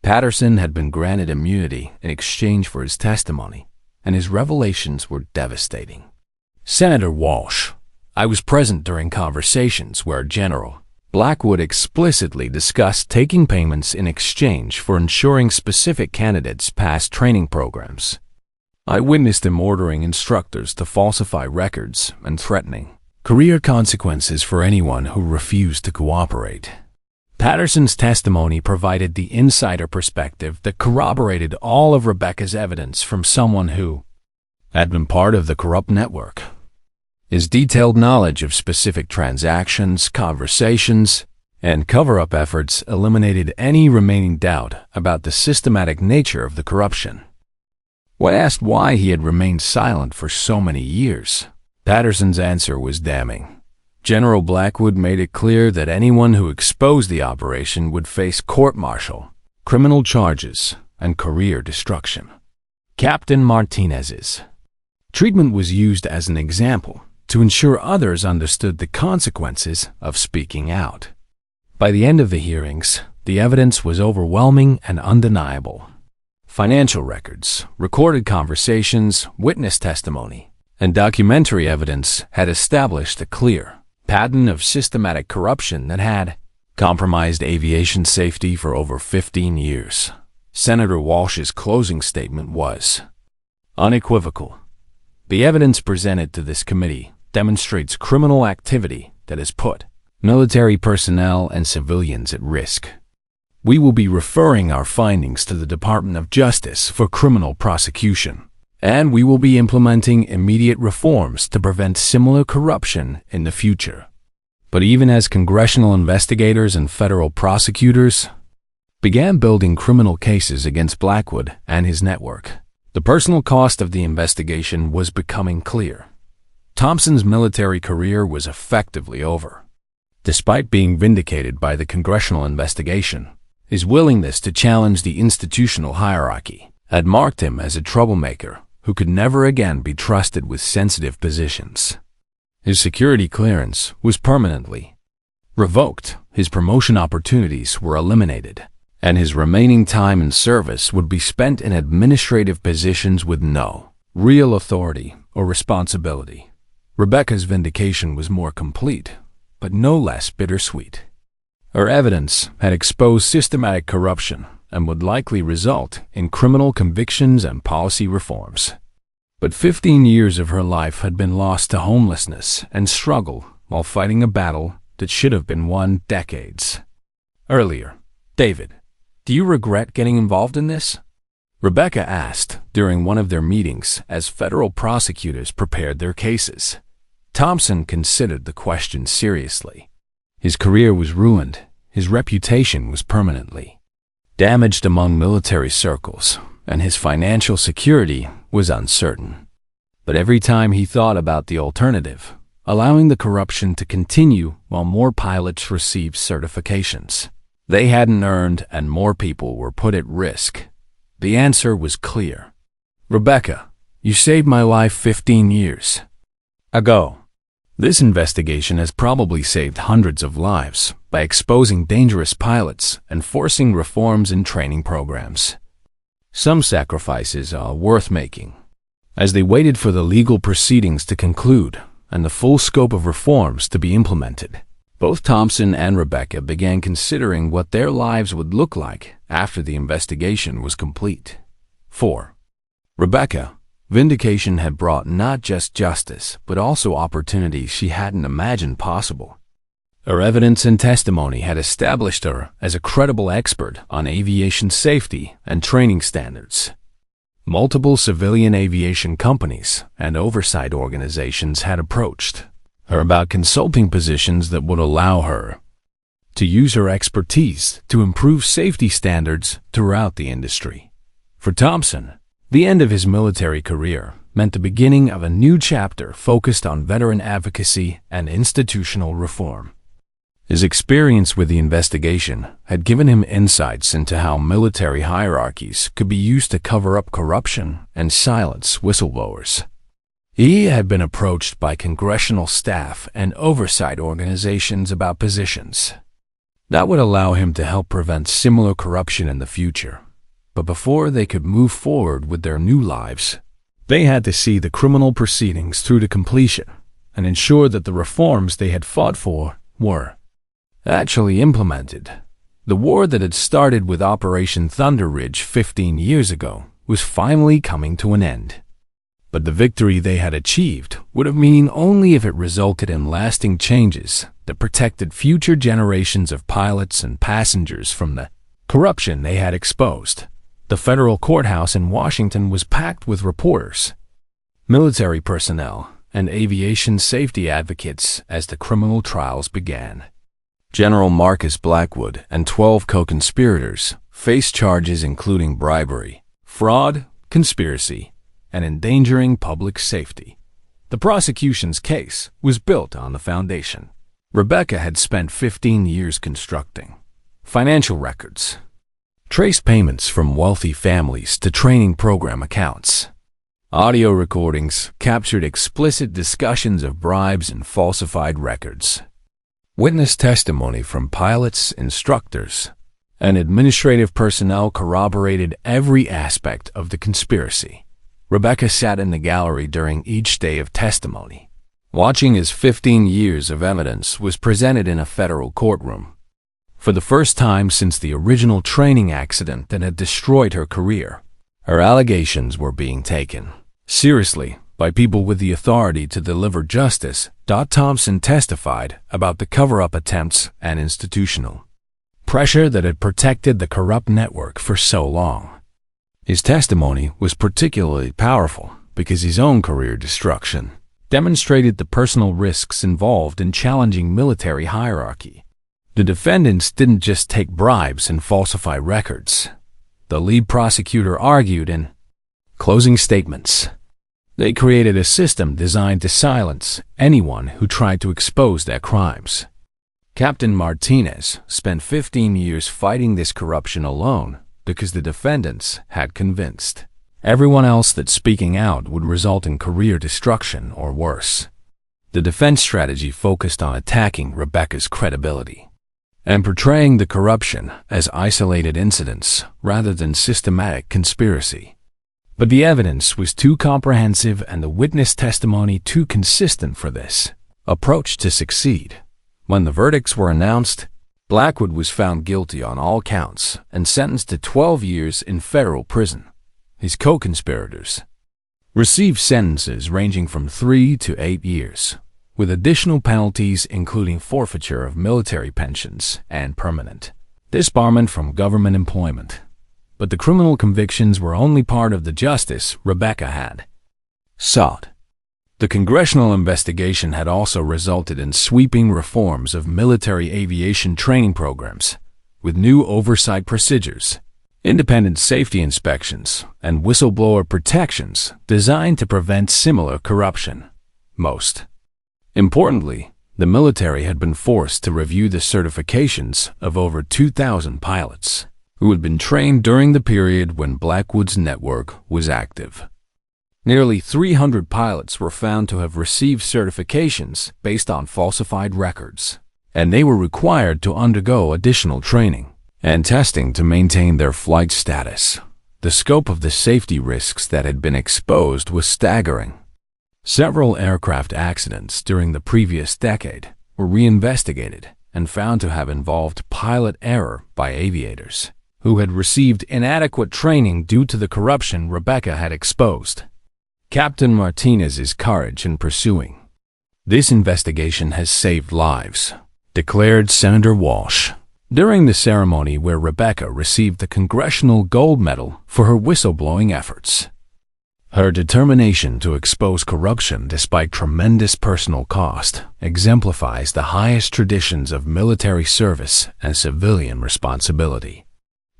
Patterson had been granted immunity in exchange for his testimony, and his revelations were devastating. Senator Walsh, I was present during conversations where General Blackwood explicitly discussed taking payments in exchange for ensuring specific candidates passed training programs. I witnessed him ordering instructors to falsify records and threatening career consequences for anyone who refused to cooperate. Patterson's testimony provided the insider perspective that corroborated all of Rebecca's evidence from someone who had been part of the corrupt network. His detailed knowledge of specific transactions, conversations, and cover-up efforts eliminated any remaining doubt about the systematic nature of the corruption. When asked why he had remained silent for so many years, Patterson's answer was damning. General Blackwood made it clear that anyone who exposed the operation would face court-martial, criminal charges, and career destruction. Captain Martinez's treatment was used as an example to ensure others understood the consequences of speaking out. By the end of the hearings, the evidence was overwhelming and undeniable. Financial records, recorded conversations, witness testimony, and documentary evidence had established a clear pattern of systematic corruption that had compromised aviation safety for over 15 years. Senator Walsh's closing statement was unequivocal. The evidence presented to this committee demonstrates criminal activity that has put military personnel and civilians at risk. We will be referring our findings to the Department of Justice for criminal prosecution, and we will be implementing immediate reforms to prevent similar corruption in the future. But even as congressional investigators and federal prosecutors began building criminal cases against Blackwood and his network, the personal cost of the investigation was becoming clear. Thompson's military career was effectively over. Despite being vindicated by the congressional investigation, his willingness to challenge the institutional hierarchy had marked him as a troublemaker who could never again be trusted with sensitive positions. His security clearance was permanently revoked, his promotion opportunities were eliminated, and his remaining time in service would be spent in administrative positions with no real authority or responsibility. Rebecca's vindication was more complete, but no less bittersweet. Her evidence had exposed systematic corruption and would likely result in criminal convictions and policy reforms. But 15 years of her life had been lost to homelessness and struggle while fighting a battle that should have been won decades earlier. David, do you regret getting involved in this? Rebecca asked during one of their meetings as federal prosecutors prepared their cases. Thompson considered the question seriously. His career was ruined. His reputation was permanently damaged among military circles, and his financial security was uncertain. But every time he thought about the alternative, allowing the corruption to continue while more pilots received certifications they hadn't earned and more people were put at risk, the answer was clear. Rebecca, you saved my life 15 years ago. This investigation has probably saved hundreds of lives by exposing dangerous pilots and forcing reforms in training programs. Some sacrifices are worth making. As they waited for the legal proceedings to conclude and the full scope of reforms to be implemented, both Thompson and Rebecca began considering what their lives would look like after the investigation was complete. For Rebecca, vindication had brought not just justice, but also opportunities she hadn't imagined possible. Her evidence and testimony had established her as a credible expert on aviation safety and training standards. Multiple civilian aviation companies and oversight organizations had approached her about consulting positions that would allow her to use her expertise to improve safety standards throughout the industry. For Thompson, the end of his military career meant the beginning of a new chapter focused on veteran advocacy and institutional reform. His experience with the investigation had given him insights into how military hierarchies could be used to cover up corruption and silence whistleblowers. He had been approached by congressional staff and oversight organizations about positions that would allow him to help prevent similar corruption in the future. But before they could move forward with their new lives, they had to see the criminal proceedings through to completion and ensure that the reforms they had fought for were actually implemented. The war that had started with Operation Thunder Ridge 15 years ago was finally coming to an end. But the victory they had achieved would have meaning only if it resulted in lasting changes that protected future generations of pilots and passengers from the corruption they had exposed. The federal courthouse in Washington was packed with reporters, military personnel, and aviation safety advocates as the criminal trials began. General Marcus Blackwood and 12 co-conspirators faced charges including bribery, fraud, conspiracy, and endangering public safety. The prosecution's case was built on the foundation Rebecca had spent 15 years constructing: financial records, traced payments from wealthy families to training program accounts. Audio recordings captured explicit discussions of bribes and falsified records. Witness testimony from pilots, instructors, and administrative personnel corroborated every aspect of the conspiracy. Rebecca sat in the gallery during each day of testimony, watching as 15 years of evidence was presented in a federal courtroom. For the first time since the original training accident that had destroyed her career, her allegations were being taken seriously by people with the authority to deliver justice. Thompson testified about the cover-up attempts and institutional pressure that had protected the corrupt network for so long. His testimony was particularly powerful because his own career destruction demonstrated the personal risks involved in challenging military hierarchy. The defendants didn't just take bribes and falsify records. The lead prosecutor argued in closing statements. They created a system designed to silence anyone who tried to expose their crimes. Captain Martinez spent 15 years fighting this corruption alone because the defendants had convinced everyone else that speaking out would result in career destruction or worse. The defense strategy focused on attacking Rebecca's credibility and portraying the corruption as isolated incidents rather than systematic conspiracy. But the evidence was too comprehensive and the witness testimony too consistent for this approach to succeed. When the verdicts were announced, Blackwood was found guilty on all counts and sentenced to 12 years in federal prison. His co-conspirators received sentences ranging from 3 to 8 years, with additional penalties including forfeiture of military pensions and permanent disbarment from government employment. But the criminal convictions were only part of the justice Rebecca had sought. The congressional investigation had also resulted in sweeping reforms of military aviation training programs, with new oversight procedures, independent safety inspections, and whistleblower protections designed to prevent similar corruption. Most importantly, the military had been forced to review the certifications of over 2,000 pilots who had been trained during the period when Blackwood's network was active. Nearly 300 pilots were found to have received certifications based on falsified records, and they were required to undergo additional training and testing to maintain their flight status. The scope of the safety risks that had been exposed was staggering. Several aircraft accidents during the previous decade were reinvestigated and found to have involved pilot error by aviators who had received inadequate training due to the corruption Rebecca had exposed. Captain Martinez's courage in pursuing this investigation has saved lives, declared Senator Walsh during the ceremony where Rebecca received the Congressional Gold Medal for her whistleblowing efforts. Her determination to expose corruption despite tremendous personal cost exemplifies the highest traditions of military service and civilian responsibility.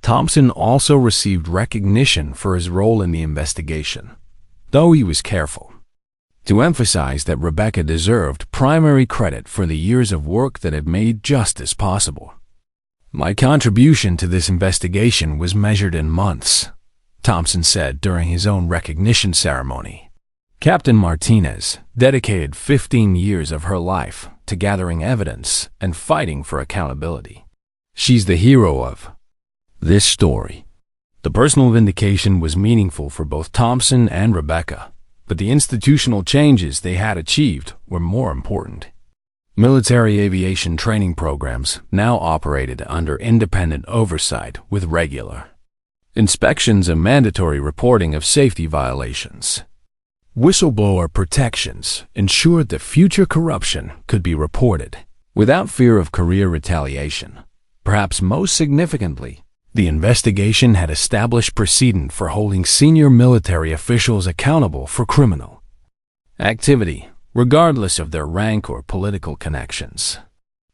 Thompson also received recognition for his role in the investigation, though he was careful to emphasize that Rebecca deserved primary credit for the years of work that had made justice possible. "My contribution to this investigation was measured in months," Thompson said during his own recognition ceremony. Captain Martinez dedicated 15 years of her life to gathering evidence and fighting for accountability. She's the hero of this story. The personal vindication was meaningful for both Thompson and Rebecca, but the institutional changes they had achieved were more important. Military aviation training programs now operated under independent oversight with regular inspections and mandatory reporting of safety violations. Whistleblower protections ensured that future corruption could be reported without fear of career retaliation. Perhaps most significantly, the investigation had established precedent for holding senior military officials accountable for criminal activity, regardless of their rank or political connections.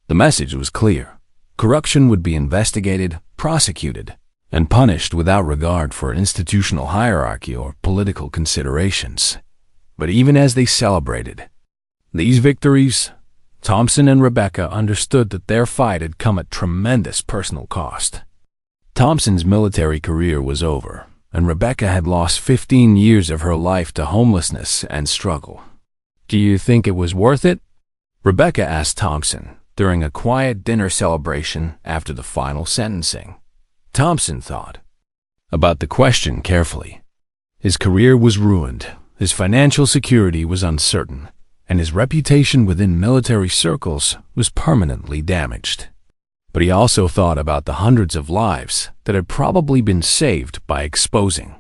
The message was clear. Corruption would be investigated, prosecuted, and punished without regard for institutional hierarchy or political considerations. But even as they celebrated these victories, Thompson and Rebecca understood that their fight had come at tremendous personal cost. Thompson's military career was over, and Rebecca had lost 15 years of her life to homelessness and struggle. "Do you think it was worth it?" Rebecca asked Thompson during a quiet dinner celebration after the final sentencing. Thompson thought about the question carefully. His career was ruined, his financial security was uncertain, and his reputation within military circles was permanently damaged. But he also thought about the hundreds of lives that had probably been saved by exposing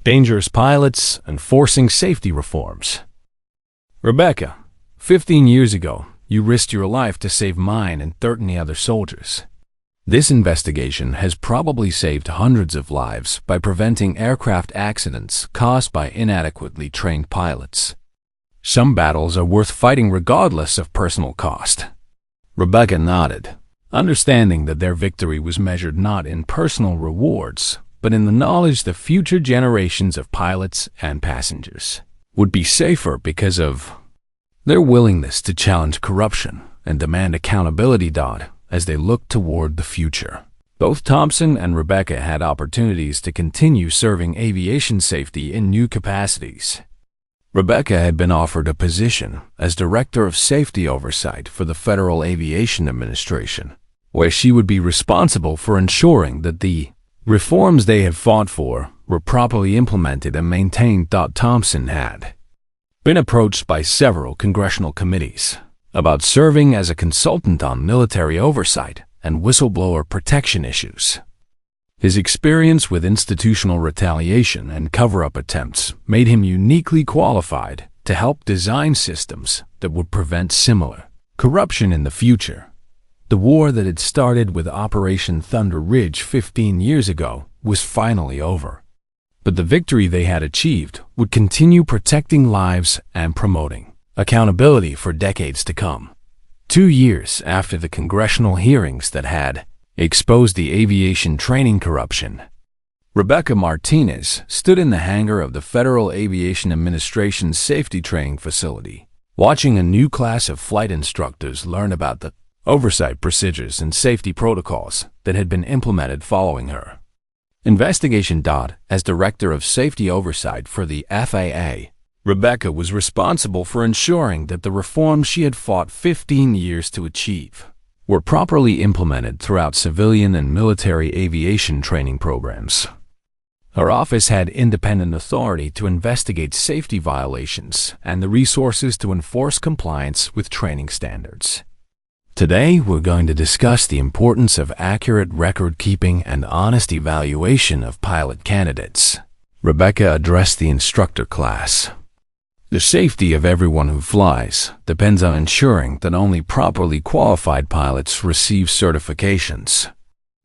dangerous pilots and forcing safety reforms. "Rebecca, 15 years ago, you risked your life to save mine and 30 other soldiers. This investigation has probably saved hundreds of lives by preventing aircraft accidents caused by inadequately trained pilots. Some battles are worth fighting regardless of personal cost." Rebecca nodded, understanding that their victory was measured not in personal rewards, but in the knowledge that future generations of pilots and passengers would be safer because of their willingness to challenge corruption and demand accountability. As they looked toward the future, both Thompson and Rebecca had opportunities to continue serving aviation safety in new capacities. Rebecca had been offered a position as Director of Safety Oversight for the Federal Aviation Administration, where she would be responsible for ensuring that the reforms they had fought for were properly implemented and maintained. Thompson had been approached by several congressional committees about serving as a consultant on military oversight and whistleblower protection issues. His experience with institutional retaliation and cover-up attempts made him uniquely qualified to help design systems that would prevent similar corruption in the future. The war that had started with Operation Thunder Ridge 15 years ago was finally over, but the victory they had achieved would continue protecting lives and promoting accountability for decades to come. 2 years after the congressional hearings that had exposed the aviation training corruption, Rebecca Martinez stood in the hangar of the Federal Aviation Administration's safety training facility, watching a new class of flight instructors learn about the oversight procedures and safety protocols that had been implemented following her investigation. As Director of Safety Oversight for the FAA, Rebecca was responsible for ensuring that the reforms she had fought 15 years to achieve were properly implemented throughout civilian and military aviation training programs. Her office had independent authority to investigate safety violations and the resources to enforce compliance with training standards. Today, we're going to discuss the importance of accurate record-keeping and honest evaluation of pilot candidates. Rebecca addressed the instructor class. The safety of everyone who flies depends on ensuring that only properly qualified pilots receive certifications.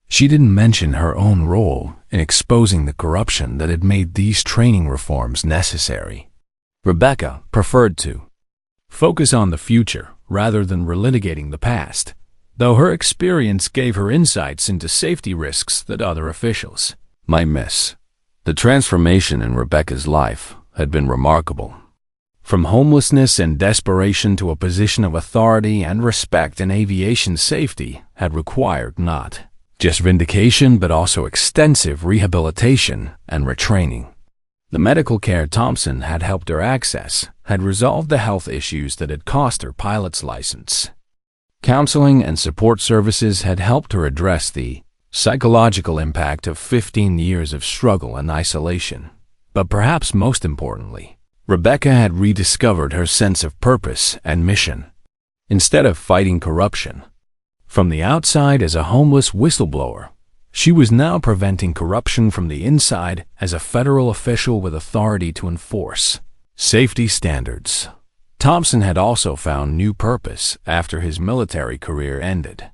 She didn't mention her own role in exposing the corruption that had made these training reforms necessary. Rebecca preferred to focus on the future rather than relitigating the past, though her experience gave her insights into safety risks that other officials might miss. The transformation in Rebecca's life had been remarkable. From homelessness and desperation to a position of authority and respect in aviation safety had required not just vindication but also extensive rehabilitation and retraining. The medical care Thompson had helped her access had resolved the health issues that had cost her pilot's license. Counseling and support services had helped her address the psychological impact of 15 years of struggle and isolation. But perhaps most importantly, Rebecca had rediscovered her sense of purpose and mission. Instead of fighting corruption from the outside as a homeless whistleblower, she was now preventing corruption from the inside as a federal official with authority to enforce safety standards. Thompson had also found new purpose after his military career ended.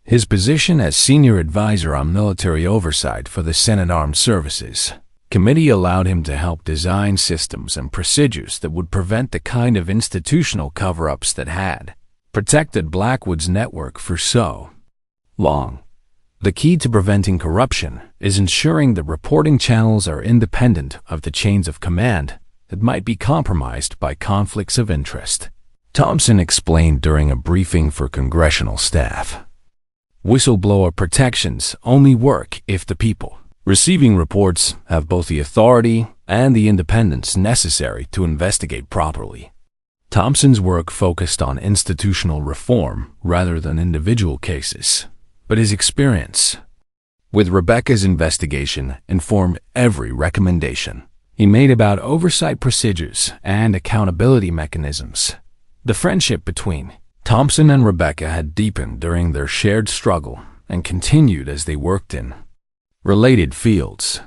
His position as senior advisor on military oversight for the Senate Armed Services Committee allowed him to help design systems and procedures that would prevent the kind of institutional cover-ups that had protected Blackwood's network for so long. The key to preventing corruption is ensuring that reporting channels are independent of the chains of command that might be compromised by conflicts of interest, Thompson explained during a briefing for congressional staff. Whistleblower protections only work if the people receiving reports have both the authority and the independence necessary to investigate properly. Thompson's work focused on institutional reform rather than individual cases, but his experience with Rebecca's investigation informed every recommendation he made about oversight procedures and accountability mechanisms. The friendship between Thompson and Rebecca had deepened during their shared struggle and continued as they worked in related fields.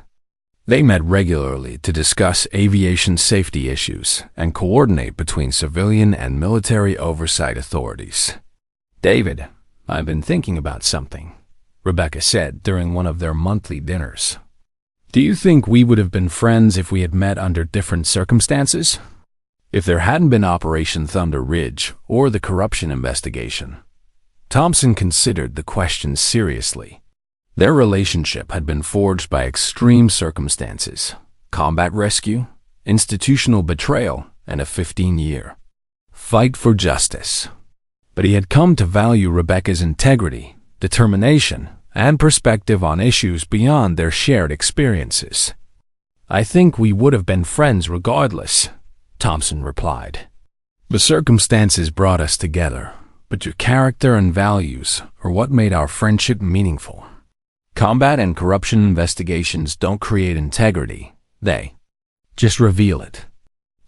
They met regularly to discuss aviation safety issues and coordinate between civilian and military oversight authorities. "David, I've been thinking about something," Rebecca said during one of their monthly dinners. "Do you think we would have been friends if we had met under different circumstances? If there hadn't been Operation Thunder Ridge or the corruption investigation?" Thompson considered the question seriously. Their relationship had been forged by extreme circumstances: combat rescue, institutional betrayal, and a 15-year fight for justice. But he had come to value Rebecca's integrity, determination, and perspective on issues beyond their shared experiences. "I think we would have been friends regardless," Thompson replied. "The circumstances brought us together, but your character and values are what made our friendship meaningful. Combat and corruption investigations don't create integrity, they just reveal it."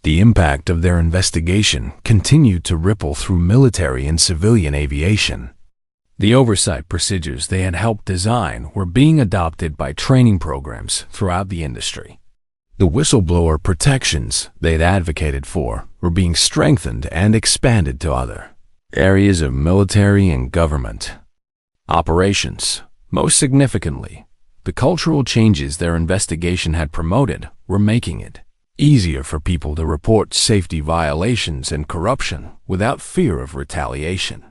The impact of their investigation continued to ripple through military and civilian aviation. The oversight procedures they had helped design were being adopted by training programs throughout the industry. The whistleblower protections they'd advocated for were being strengthened and expanded to other areas of military and government operations. Most significantly, the cultural changes their investigation had promoted were making it easier for people to report safety violations and corruption without fear of retaliation.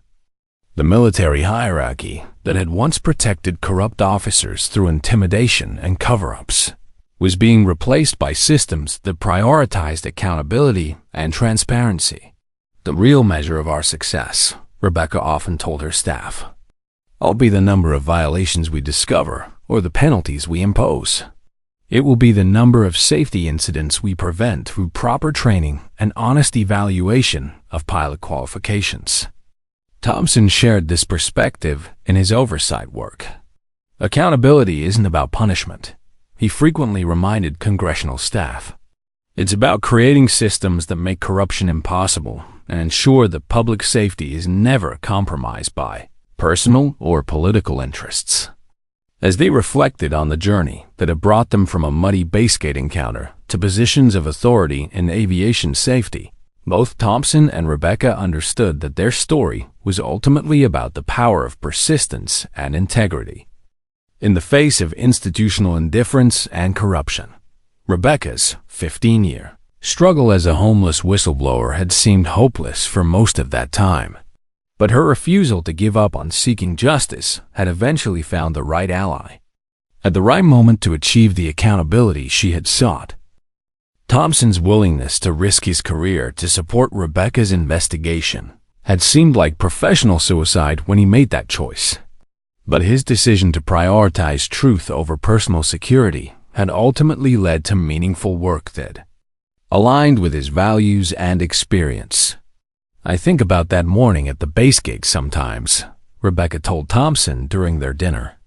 The military hierarchy that had once protected corrupt officers through intimidation and cover-ups was being replaced by systems that prioritized accountability and transparency. "The real measure of our success," Rebecca often told her staff, "won't be the number of violations we discover or the penalties we impose. It will be the number of safety incidents we prevent through proper training and honest evaluation of pilot qualifications." Thompson shared this perspective in his oversight work. Accountability isn't about punishment, he frequently reminded congressional staff. It's about creating systems that make corruption impossible and ensure that public safety is never compromised by personal or political interests. As they reflected on the journey that had brought them from a muddy basegate encounter to positions of authority in aviation safety, both Thompson and Rebecca understood that their story was ultimately about the power of persistence and integrity. In the face of institutional indifference and corruption, Rebecca's 15-year struggle as a homeless whistleblower had seemed hopeless for most of that time. But her refusal to give up on seeking justice had eventually found the right ally at the right moment to achieve the accountability she had sought. Thompson's willingness to risk his career to support Rebecca's investigation had seemed like professional suicide when he made that choice. But his decision to prioritize truth over personal security had ultimately led to meaningful work that aligned with his values and experience. "I think about that morning at the base gate sometimes," Rebecca told Thompson during their dinner.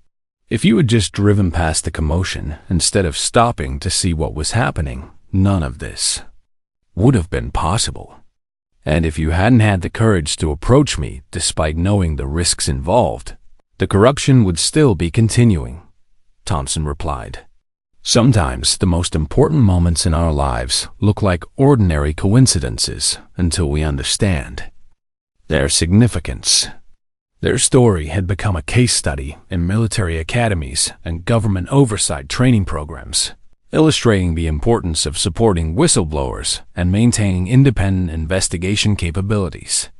"If you had just driven past the commotion instead of stopping to see what was happening, none of this would have been possible. And if you hadn't had the courage to approach me despite knowing the risks involved, the corruption would still be continuing," Thompson replied. "Sometimes the most important moments in our lives look like ordinary coincidences until we understand their significance." Their story had become a case study in military academies and government oversight training programs, illustrating the importance of supporting whistleblowers and maintaining independent investigation capabilities.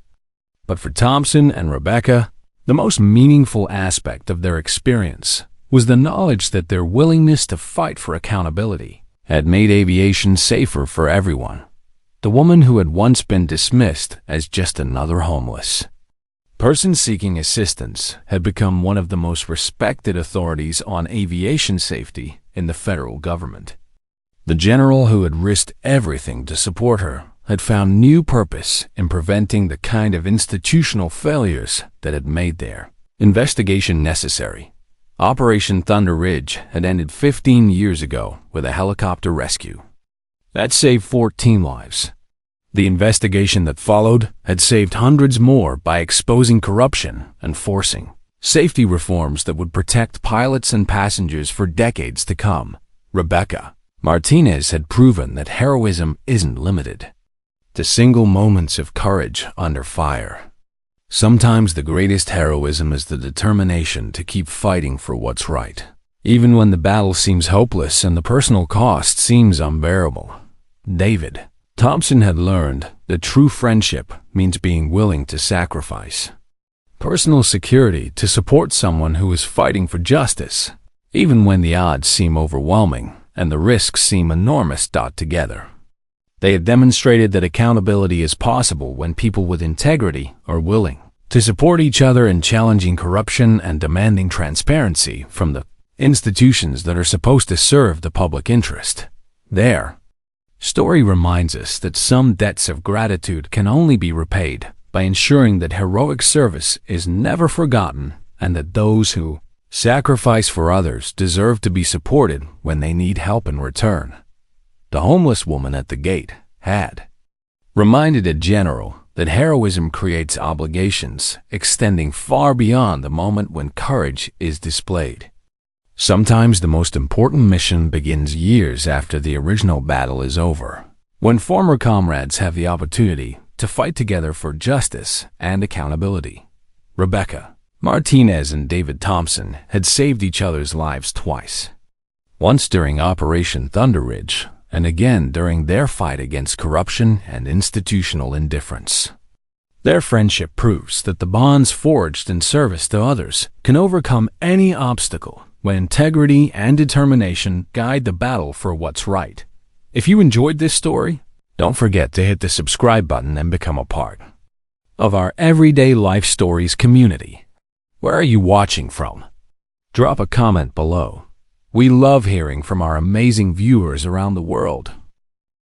But for Thompson and Rebecca, the most meaningful aspect of their experience was the knowledge that their willingness to fight for accountability had made aviation safer for everyone. The woman who had once been dismissed as just another homeless person seeking assistance had become one of the most respected authorities on aviation safety in the federal government. The general who had risked everything to support her had found new purpose in preventing the kind of institutional failures that had made their investigation necessary. Operation Thunder Ridge had ended 15 years ago with a helicopter rescue. That saved 14 lives. The investigation that followed had saved hundreds more by exposing corruption and forcing safety reforms that would protect pilots and passengers for decades to come. Rebecca Martinez had proven that heroism isn't limited to single moments of courage under fire. Sometimes the greatest heroism is the determination to keep fighting for what's right, even when the battle seems hopeless and the personal cost seems unbearable. David Thompson had learned that true friendship means being willing to sacrifice personal security to support someone who is fighting for justice, even when the odds seem overwhelming and the risks seem enormous. Together, they had demonstrated that accountability is possible when people with integrity are willing to support each other in challenging corruption and demanding transparency from the institutions that are supposed to serve the public interest. Their story reminds us that some debts of gratitude can only be repaid by ensuring that heroic service is never forgotten and that those who sacrifice for others deserve to be supported when they need help in return. The homeless woman at the gate had reminded a general that heroism creates obligations extending far beyond the moment when courage is displayed. Sometimes the most important mission begins years after the original battle is over, when former comrades have the opportunity to fight together for justice and accountability. Rebecca Martinez and David Thompson had saved each other's lives twice, once during Operation Thunder Ridge and again during their fight against corruption and institutional indifference. Their friendship proves that the bonds forged in service to others can overcome any obstacle when integrity and determination guide the battle for what's right. If you enjoyed this story, don't forget to hit the subscribe button and become a part of our Everyday Life Stories community. Where are you watching from? Drop a comment below. We love hearing from our amazing viewers around the world.